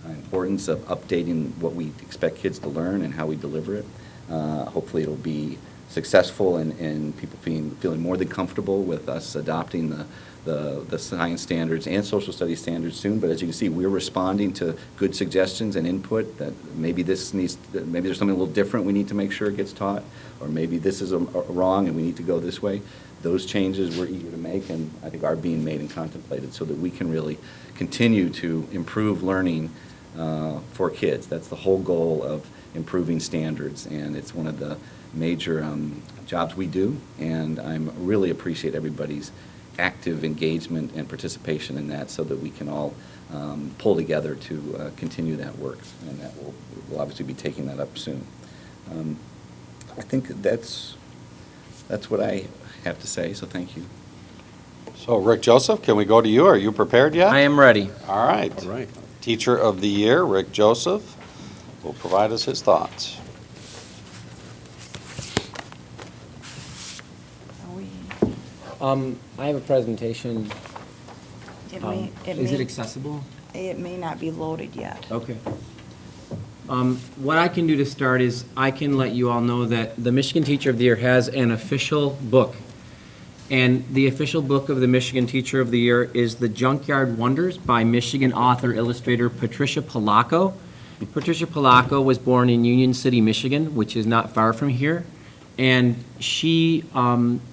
importance of updating what we expect kids to learn and how we deliver it. Hopefully it'll be successful and people feeling more than comfortable with us adopting the science standards and social studies standards soon. But as you can see, we're responding to good suggestions and input that maybe there's something a little different we need to make sure it gets taught, or maybe this is wrong and we need to go this way. Those changes we're eager to make and I think are being made and contemplated so that we can really continue to improve learning for kids. That's the whole goal of improving standards, and it's one of the major jobs we do, and I really appreciate everybody's active engagement and participation in that so that we can all pull together to continue that work. And that we'll obviously be taking that up soon. I think that's what I have to say, so thank you. So Rick Joseph, can we go to you? Are you prepared yet? I am ready. All right. All right. Teacher of the Year, Rick Joseph, will provide us his thoughts. I have a presentation. Is it accessible? It may not be loaded yet. Okay. What I can do to start is I can let you all know that the Michigan Teacher of the Year has an official book. And the official book of the Michigan Teacher of the Year is The Junkyard Wonders by Michigan author, illustrator Patricia Polacco. Patricia Polacco was born in Union City, Michigan, which is not far from here. And she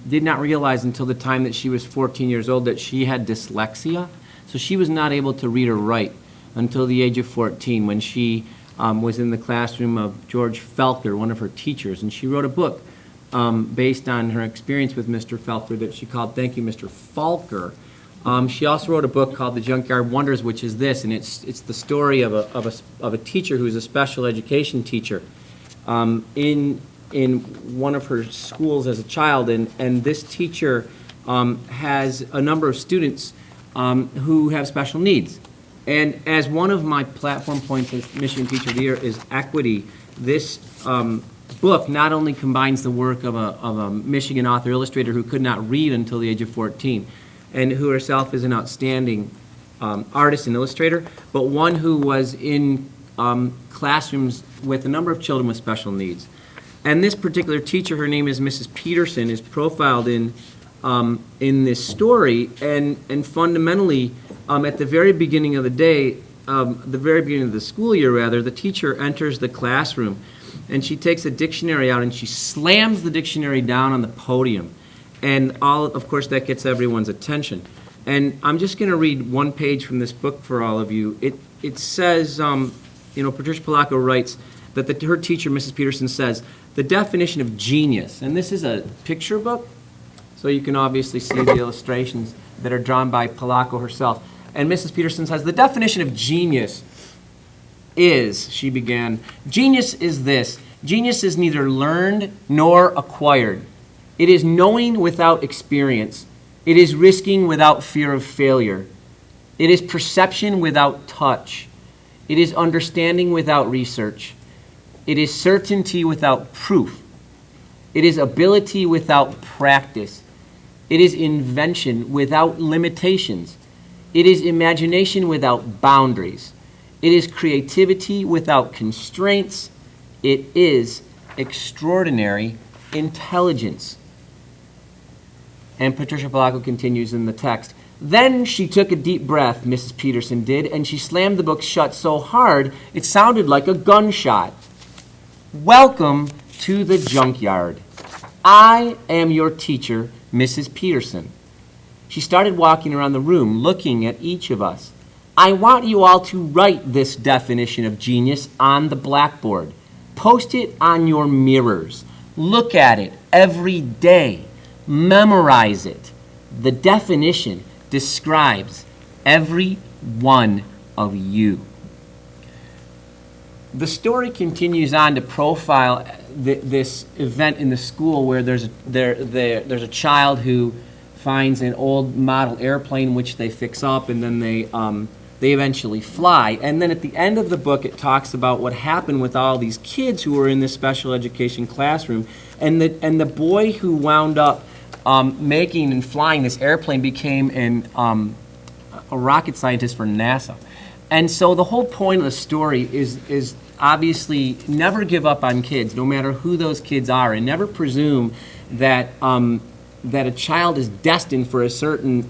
did not realize until the time that she was 14 years old that she had dyslexia. So she was not able to read or write until the age of 14 when she was in the classroom of George Felker, one of her teachers. And she wrote a book based on her experience with Mr. Felker that she called Thank You, Mr. Falker. She also wrote a book called The Junkyard Wonders, which is this, and it's the story of a teacher who's a special education teacher in one of her schools as a child, and this teacher has a number of students who have special needs. And as one of my platform points as Michigan Teacher of the Year is equity, this book not only combines the work of a Michigan author illustrator who could not read until the age of 14, and who herself is an outstanding artist and illustrator, but one who was in classrooms with a number of children with special needs. And this particular teacher, her name is Mrs. Peterson, is profiled in this story, and fundamentally, at the very beginning of the day, the very beginning of the school year, rather, the teacher enters the classroom, and she takes a dictionary out and she slams the dictionary down on the podium. And of course, that gets everyone's attention. And I'm just going to read one page from this book for all of you. It says, Patricia Polacco writes that her teacher, Mrs. Peterson, says, the definition of genius, and this is a picture book, so you can obviously see the illustrations that are drawn by Polacco herself. And Mrs. Peterson says, the definition of genius is, she began, genius is this. Genius is neither learned nor acquired. It is knowing without experience. It is risking without fear of failure. It is perception without touch. It is understanding without research. It is certainty without proof. It is ability without practice. It is invention without limitations. It is imagination without boundaries. It is creativity without constraints. It is extraordinary intelligence. And Patricia Polacco continues in the text. Then she took a deep breath, Mrs. Peterson did, and she slammed the book shut so hard it sounded like a gunshot. Welcome to the junkyard. I am your teacher, Mrs. Peterson. She started walking around the room, looking at each of us. I want you all to write this definition of genius on the blackboard. Post it on your mirrors. Look at it every day. Memorize it. The definition describes every one of you. The story continues on to profile this event in the school where there's a child who finds an old model airplane which they fix up, and then they eventually fly. And then at the end of the book, it talks about what happened with all these kids who were in this special education classroom, and the boy who wound up making and flying this airplane became a rocket scientist for NASA. And so the whole point of the story is obviously never give up on kids, no matter who those kids are, and never presume that that a child is destined for a certain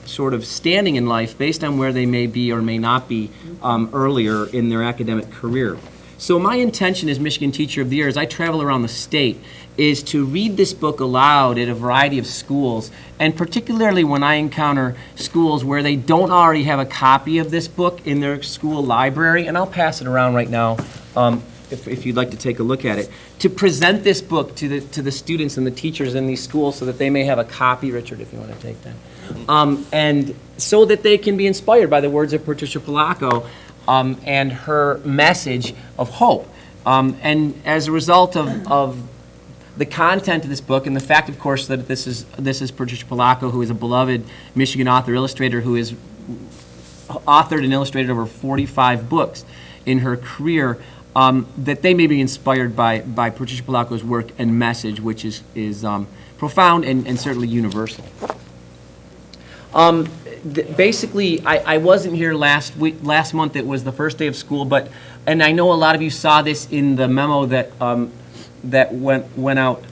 sort of standing in life based on where they may be or may not be earlier in their academic career. So my intention as Michigan Teacher of the Year, as I travel around the state, is to read this book aloud at a variety of schools, and particularly when I encounter schools where they don't already have a copy of this book in their school library, and I'll pass it around right now. if you'd like to take a look at it, to present this book to the students and the teachers in these schools so that they may have a copy, Richard, if you want to take that, and so that they can be inspired by the words of Patricia Polacco and her message of hope. And as a result of the content of this book, and the fact, of course, that this is Patricia Polacco, who is a beloved Michigan author, illustrator, who has authored and illustrated over 45 books in her career, that they may be inspired by Patricia Polacco's work and message, which is profound and certainly universal. Basically, I wasn't here last month. It was the first day of school, and I know a lot of you saw this in the memo that went out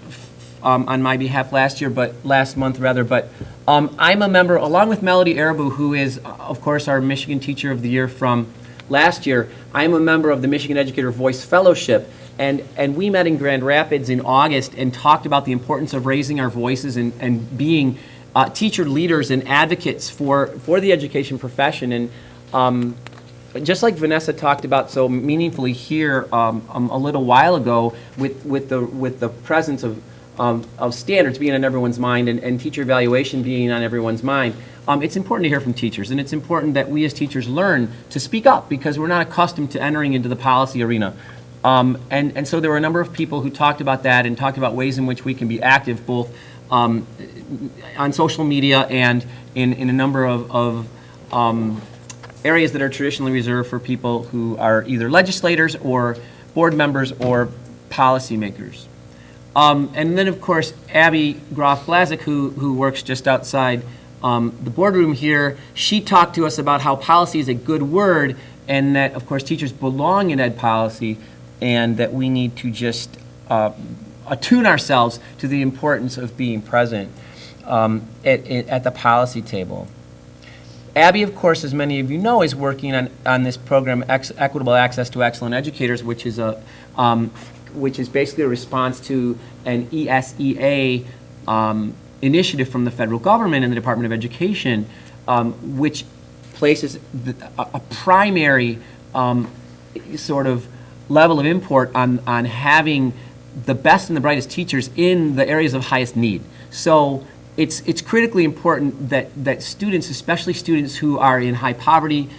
on my behalf last month. But I'm a member, along with Melody Arabu, who is, of course, our Michigan Teacher of the Year from last year. I'm a member of the Michigan Educator Voice Fellowship, and we met in Grand Rapids in August and talked about the importance of raising our voices and being teacher leaders and advocates for the education profession. And just like Vanessa talked about so meaningfully here a little while ago, with the presence of standards being on everyone's mind and teacher evaluation being on everyone's mind, it's important to hear from teachers, and it's important that we as teachers learn to speak up because we're not accustomed to entering into the policy arena. And so there were a number of people who talked about that and talked about ways in which we can be active, both on social media and in a number of areas that are traditionally reserved for people who are either legislators or board members or policymakers. And then, of course, Abby Groff-Blazik, who works just outside the boardroom here, she talked to us about how policy is a good word and that, of course, teachers belong in ed policy and that we need to just attune ourselves to the importance of being present at the policy table. Abby, of course, as many of you know, is working on this program, Equitable Access to Excellent Educators, which is basically a response to an ESEA initiative from the federal government and the Department of Education, which places a primary sort of level of import on having the best and the brightest teachers in the areas of highest need. So it's critically important that students, especially students who are in high poverty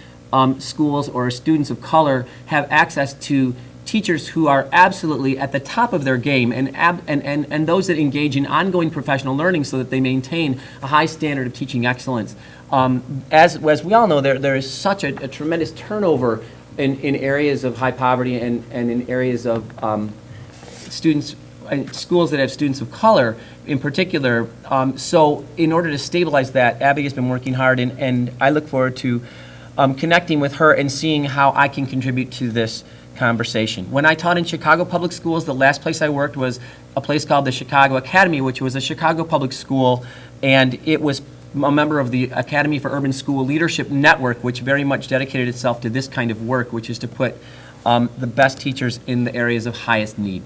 schools or students of color, have access to teachers who are absolutely at the top of their game and those that engage in ongoing professional learning so that they maintain a high standard of teaching excellence. As we all know, there is such a tremendous turnover in areas of high poverty and in areas of students, schools that have students of color in particular. So in order to stabilize that, Abby has been working hard, and I look forward to connecting with her and seeing how I can contribute to this conversation. When I taught in Chicago Public Schools, the last place I worked was a place called the Chicago Academy, which was a Chicago public school, and it was a member of the Academy for Urban School Leadership Network, which very much dedicated itself to this kind of work, which is to put the best teachers in the areas of highest need.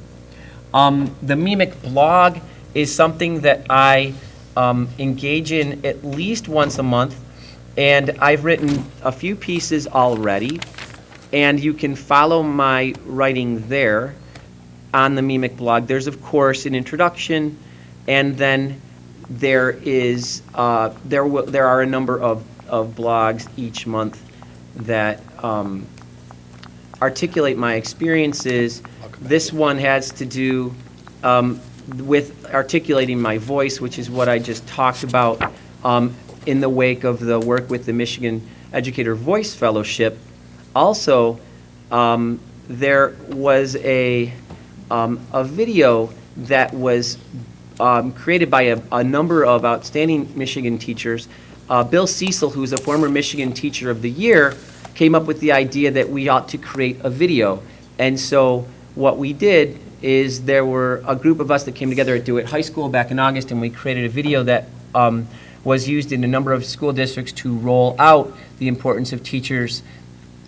The MEMIC blog is something that I engage in at least once a month, and I've written a few pieces already, and you can follow my writing there on the MEMIC blog. There's, of course, an introduction, and then there is there are a number of blogs each month that articulate my experiences. This one has to do with articulating my voice, which is what I just talked about in the wake of the work with the Michigan Educator Voice Fellowship. Also, there was a video that was created by a number of outstanding Michigan teachers. Bill Cecil, who's a former Michigan Teacher of the Year, came up with the idea that we ought to create a video. And so what we did is there were a group of us that came together at DeWitt High School back in August, and we created a video that was used in a number of school districts to roll out the importance of teachers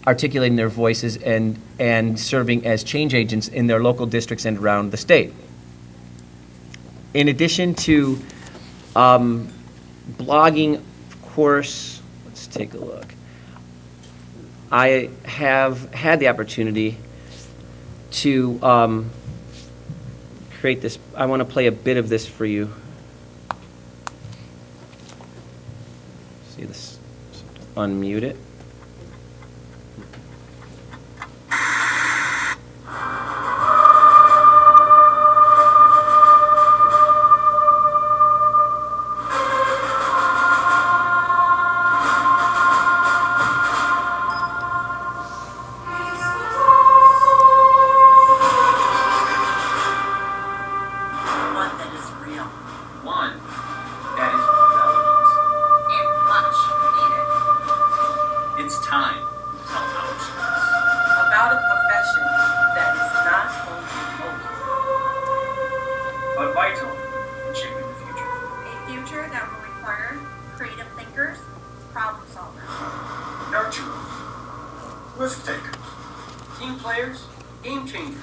articulating their voices and serving as change agents in their local districts and around the state. In addition to blogging, of course, let's take a look. I have had the opportunity to create this. I want to play a bit of this for you. See this? Unmute it. Risk takers, team players, game changers,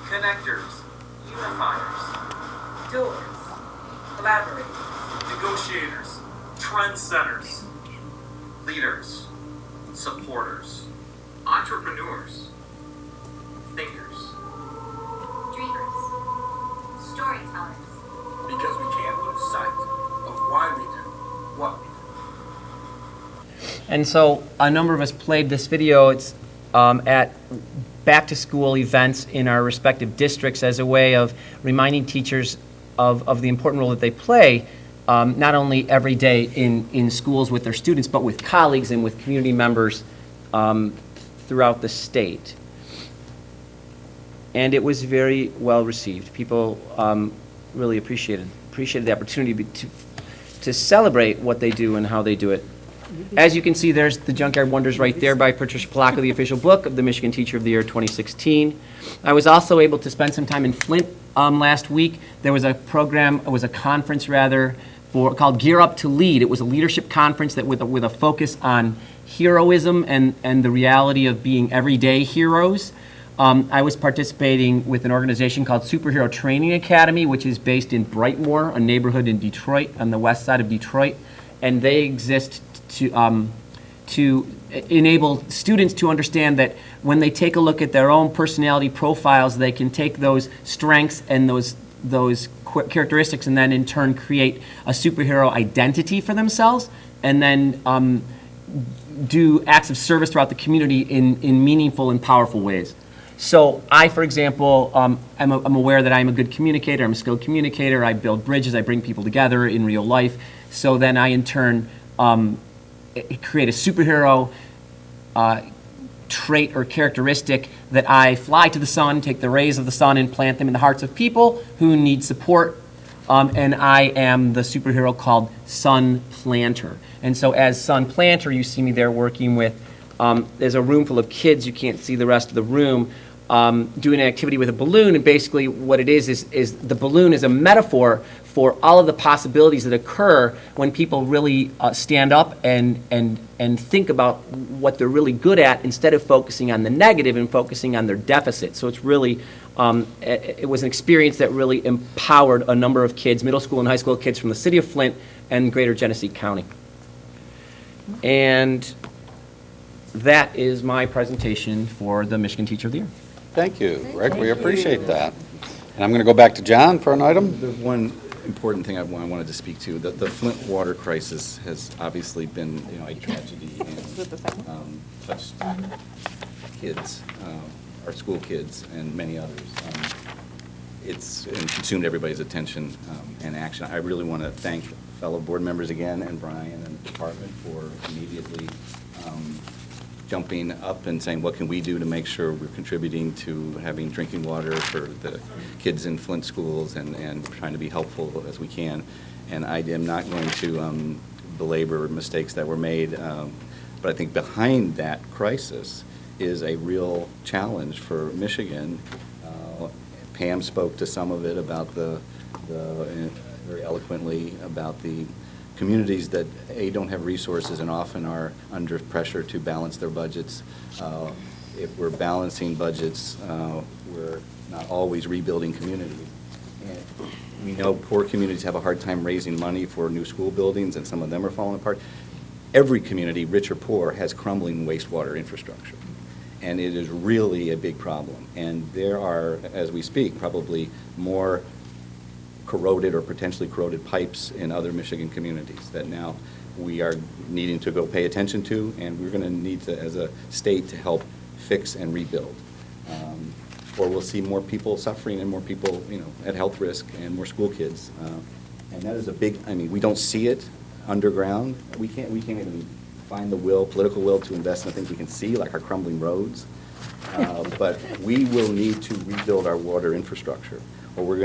connectors, unifiers, doers, collaborators, negotiators, trendsetters, leaders, supporters, entrepreneurs, thinkers, dreamers, storytellers. because we can't lose sight of why we do what we do. And so a number of us played this video. It's at back-to-school events in our respective districts as a way of reminding teachers of the important role that they play, not only every day in schools with their students, but with colleagues and with community members throughout the state. And it was very well received. People really appreciated the opportunity to celebrate what they do and how they do it. As you can see, there's the Junkyard Wonders right there by Patricia Polacco, the official book of the Michigan Teacher of the Year 2016. I was also able to spend some time in Flint last week. There was a program, it was a conference rather, called Gear Up to Lead. It was a leadership conference that with a focus on heroism and the reality of being everyday heroes. I was participating with an organization called Superhero Training Academy, which is based in Brightmoor, a neighborhood in Detroit, on the west side of Detroit. And they exist to enable students to understand that when they take a look at their own personality profiles, they can take those strengths and those characteristics and then in turn create a superhero identity for themselves, and then do acts of service throughout the community in meaningful and powerful ways. So I, for example, I'm aware that I'm a good communicator, I'm a skilled communicator, I build bridges, I bring people together in real life. So then I, in turn, create a superhero trait or characteristic that I fly to the sun, take the rays of the sun and plant them in the hearts of people who need support. And I am the superhero called Sun Planter. And so as Sun Planter, you see me there working with, there's a room full of kids, you can't see the rest of the room, doing an activity with a balloon. And basically what it is the balloon is a metaphor for all of the possibilities that occur when people really stand up and think about what they're really good at instead of focusing on the negative and focusing on their deficit. So it's really, it was an experience that really empowered a number of kids, middle school and high school kids from the city of Flint and greater Genesee County. And that is my presentation for the Michigan Teacher of the Year. Thank you, Rick. We appreciate that. And I'm going to go back to John for an item. The one important thing I wanted to speak to, the Flint water crisis has obviously been, a tragedy and touched kids, our school kids, and many others. It's consumed everybody's attention and action. I really want to thank fellow board members again and Brian and the department for immediately jumping up and saying, what can we do to make sure we're contributing to having drinking water for the kids in Flint schools and trying to be helpful as we can. And I am not going to belabor mistakes that were made, but I think behind that crisis is a real challenge for Michigan. Pam spoke to some of it about very eloquently about the communities that, don't have resources and often are under pressure to balance their budgets. If we're balancing budgets, we're not always rebuilding communities. And we know poor communities have a hard time raising money for new school buildings, and some of them are falling apart. Every community, rich or poor, has crumbling wastewater infrastructure. And it is really a big problem. And there are, as we speak, probably more corroded or potentially corroded pipes in other Michigan communities that now we are needing to go pay attention to, and we're going to need to, as a state, to help fix and rebuild. Or we'll see more people suffering and more people, at health risk and more school kids. And that is a big, we don't see it underground. We can't even find the political will to invest in things we can see, like our crumbling roads. But we will need to rebuild our water infrastructure, or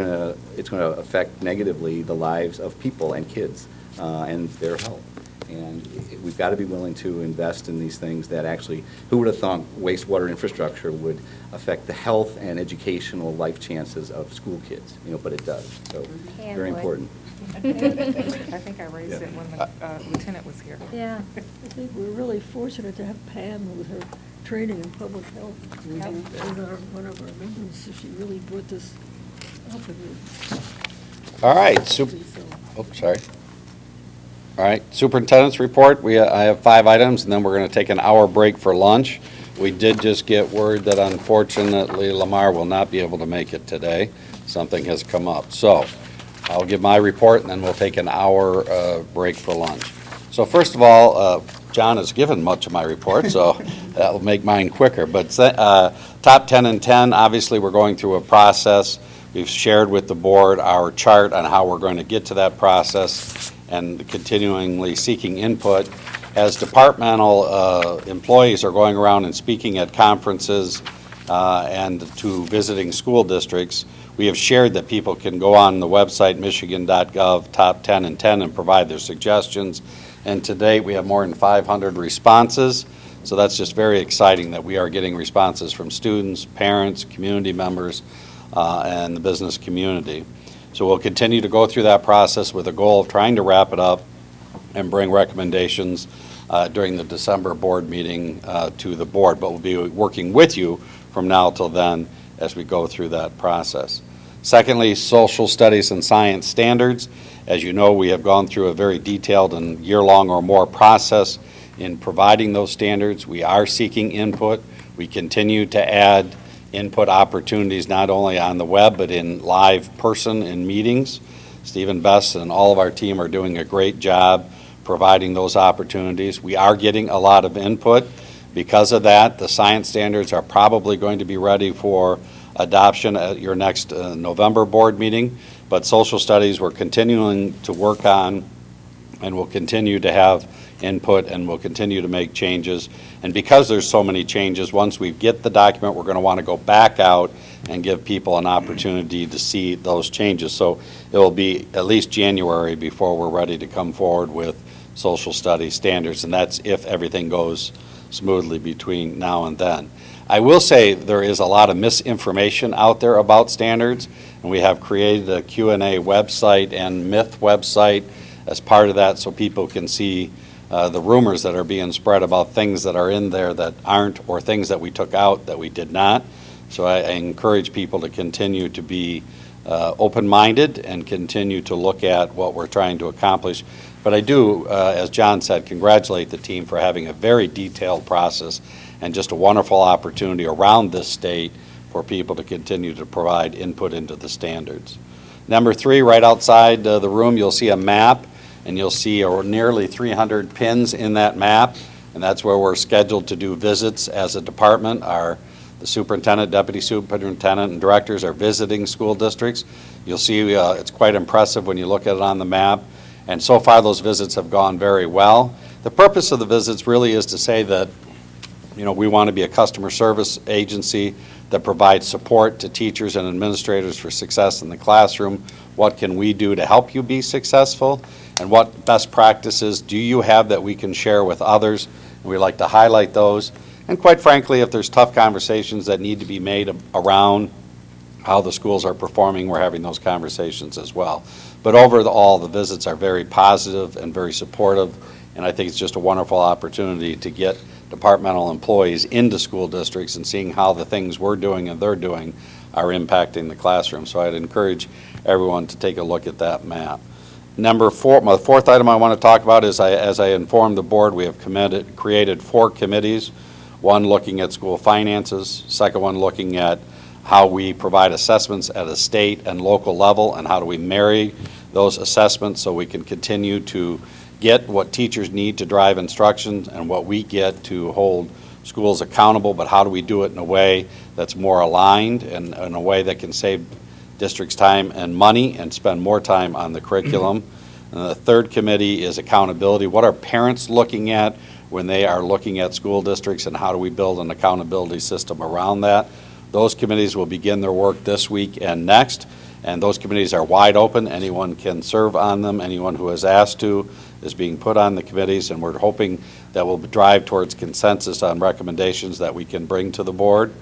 it's going to affect negatively the lives of people and kids and their health. And we've got to be willing to invest in these things that actually, who would have thought wastewater infrastructure would affect the health and educational life chances of school kids, but it does. So, very important. I think I raised it when the lieutenant was here. Yeah. I think we're really fortunate to have Pam with her training in public health as one of our members, so she really brought this up. All right, sorry. All right, superintendent's report. I have 5 items, and then we're going to take an hour break for lunch. We did just get word that unfortunately Lamar will not be able to make it today. Something has come up. So I'll give my report, and then we'll take an hour break for lunch. So first of all, John has given much of my report, so that'll make mine quicker. But top 10 and 10, obviously we're going through a process. We've shared with the board our chart on how we're going to get to that process and continually seeking input. As departmental employees are going around and speaking at conferences and to visiting school districts, we have shared that people can go on the website michigan.gov top 10 and 10 and provide their suggestions. And to date, we have more than 500 responses. So that's just very exciting that we are getting responses from students, parents, community members, and the business community. So we'll continue to go through that process with a goal of trying to wrap it up and bring recommendations during the December board meeting to the board. But we'll be working with you from now till then as we go through that process. Secondly, social studies and science standards. As you know, we have gone through a very detailed and year-long or more process in providing those standards. We are seeking input. We continue to add input opportunities not only on the web but in live person in meetings. Stephen Best and all of our team are doing a great job providing those opportunities. We are getting a lot of input. Because of that, the science standards are probably going to be ready for adoption at your next November board meeting. But social studies we're continuing to work on, and we'll continue to have input, and we'll continue to make changes. And because there's so many changes, once we get the document, we're going to want to go back out and give people an opportunity to see those changes. So it will be at least January before we're ready to come forward with social studies standards, and that's if everything goes smoothly between now and then. I will say there is a lot of misinformation out there about standards, and we have created a Q&A website and myth website as part of that so people can see the rumors that are being spread about things that are in there that aren't, or things that we took out that we did not. So I encourage people to continue to be open-minded and continue to look at what we're trying to accomplish. But I do, as John said, congratulate the team for having a very detailed process and just a wonderful opportunity around this state for people to continue to provide input into the standards. Number 3, right outside the room, you'll see a map, and you'll see nearly 300 pins in that map, and that's where we're scheduled to do visits as a department. The superintendent, deputy superintendent, and directors are visiting school districts. You'll see it's quite impressive when you look at it on the map. And so far, those visits have gone very well. The purpose of the visits really is to say that, we want to be a customer service agency that provides support to teachers and administrators for success in the classroom. What can we do to help you be successful? And what best practices do you have that we can share with others? And we like to highlight those. And quite frankly, if there's tough conversations that need to be made around how the schools are performing, we're having those conversations as well. But overall, the visits are very positive and very supportive, and I think it's just a wonderful opportunity to get departmental employees into school districts and seeing how the things we're doing and they're doing are impacting the classroom. So I'd encourage everyone to take a look at that map. Number 4, my 4th item I want to talk about is, as I informed the board, we have created 4 committees. One, looking at school finances. Second one, looking at how we provide assessments at a state and local level, and how do we marry those assessments so we can continue to get what teachers need to drive instruction and what we get to hold schools accountable, but how do we do it in a way that's more aligned and in a way that can save districts time and money and spend more time on the curriculum. And the third committee is accountability. What are parents looking at when they are looking at school districts, and how do we build an accountability system around that? Those committees will begin their work this week and next, and those committees are wide open. Anyone can serve on them. Anyone who is asked to is being put on the committees, and we're hoping that we'll drive towards consensus on recommendations that we can bring to the board.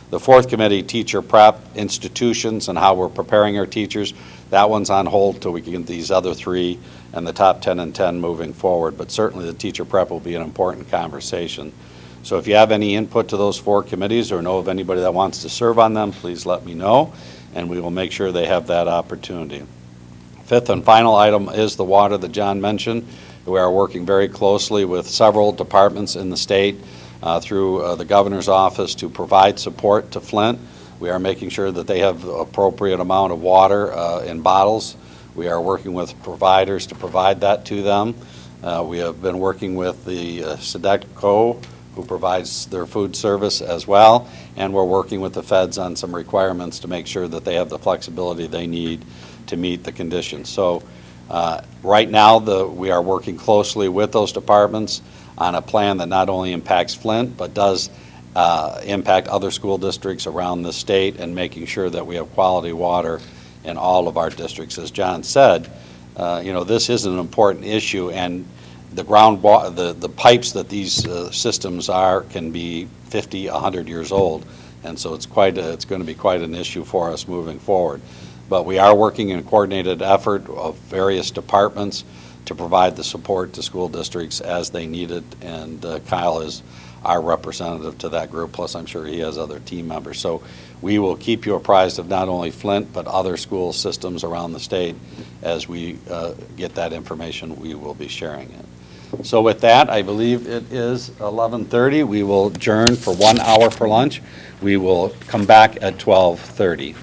The fourth committee, teacher prep, institutions, and how we're preparing our teachers, that one's on hold till we can get these other three and the top 10 and 10 moving forward. But certainly the teacher prep will be an important conversation. So if you have any input to those four committees or know of anybody that wants to serve on them, please let me know, and we will make sure they have that opportunity. Fifth and final item is the water that John mentioned. We are working very closely with several departments in the state through the governor's office to provide support to Flint. We are making sure that they have the appropriate amount of water in bottles. We are working with providers to provide that to them. We have been working with the Sodexo, who provides their food service as well, and we're working with the feds on some requirements to make sure that they have the flexibility they need to meet the conditions. So right now, we are working closely with those departments on a plan that not only impacts Flint, but does impact other school districts around the state, and making sure that we have quality water in all of our districts. As John said, this is an important issue, and the pipes that these systems are can be 50, 100 years old, and so it's going to be quite an issue for us moving forward. But we are working in a coordinated effort of various departments to provide the support to school districts as they need it, and Kyle is our representative to that group, plus I'm sure he has other team members. So we will keep you apprised of not only Flint, but other school systems around the state. As we get that information, we will be sharing it. So with that, I believe it is 11:30. We will adjourn for 1 hour for lunch. We will come back at 12:30.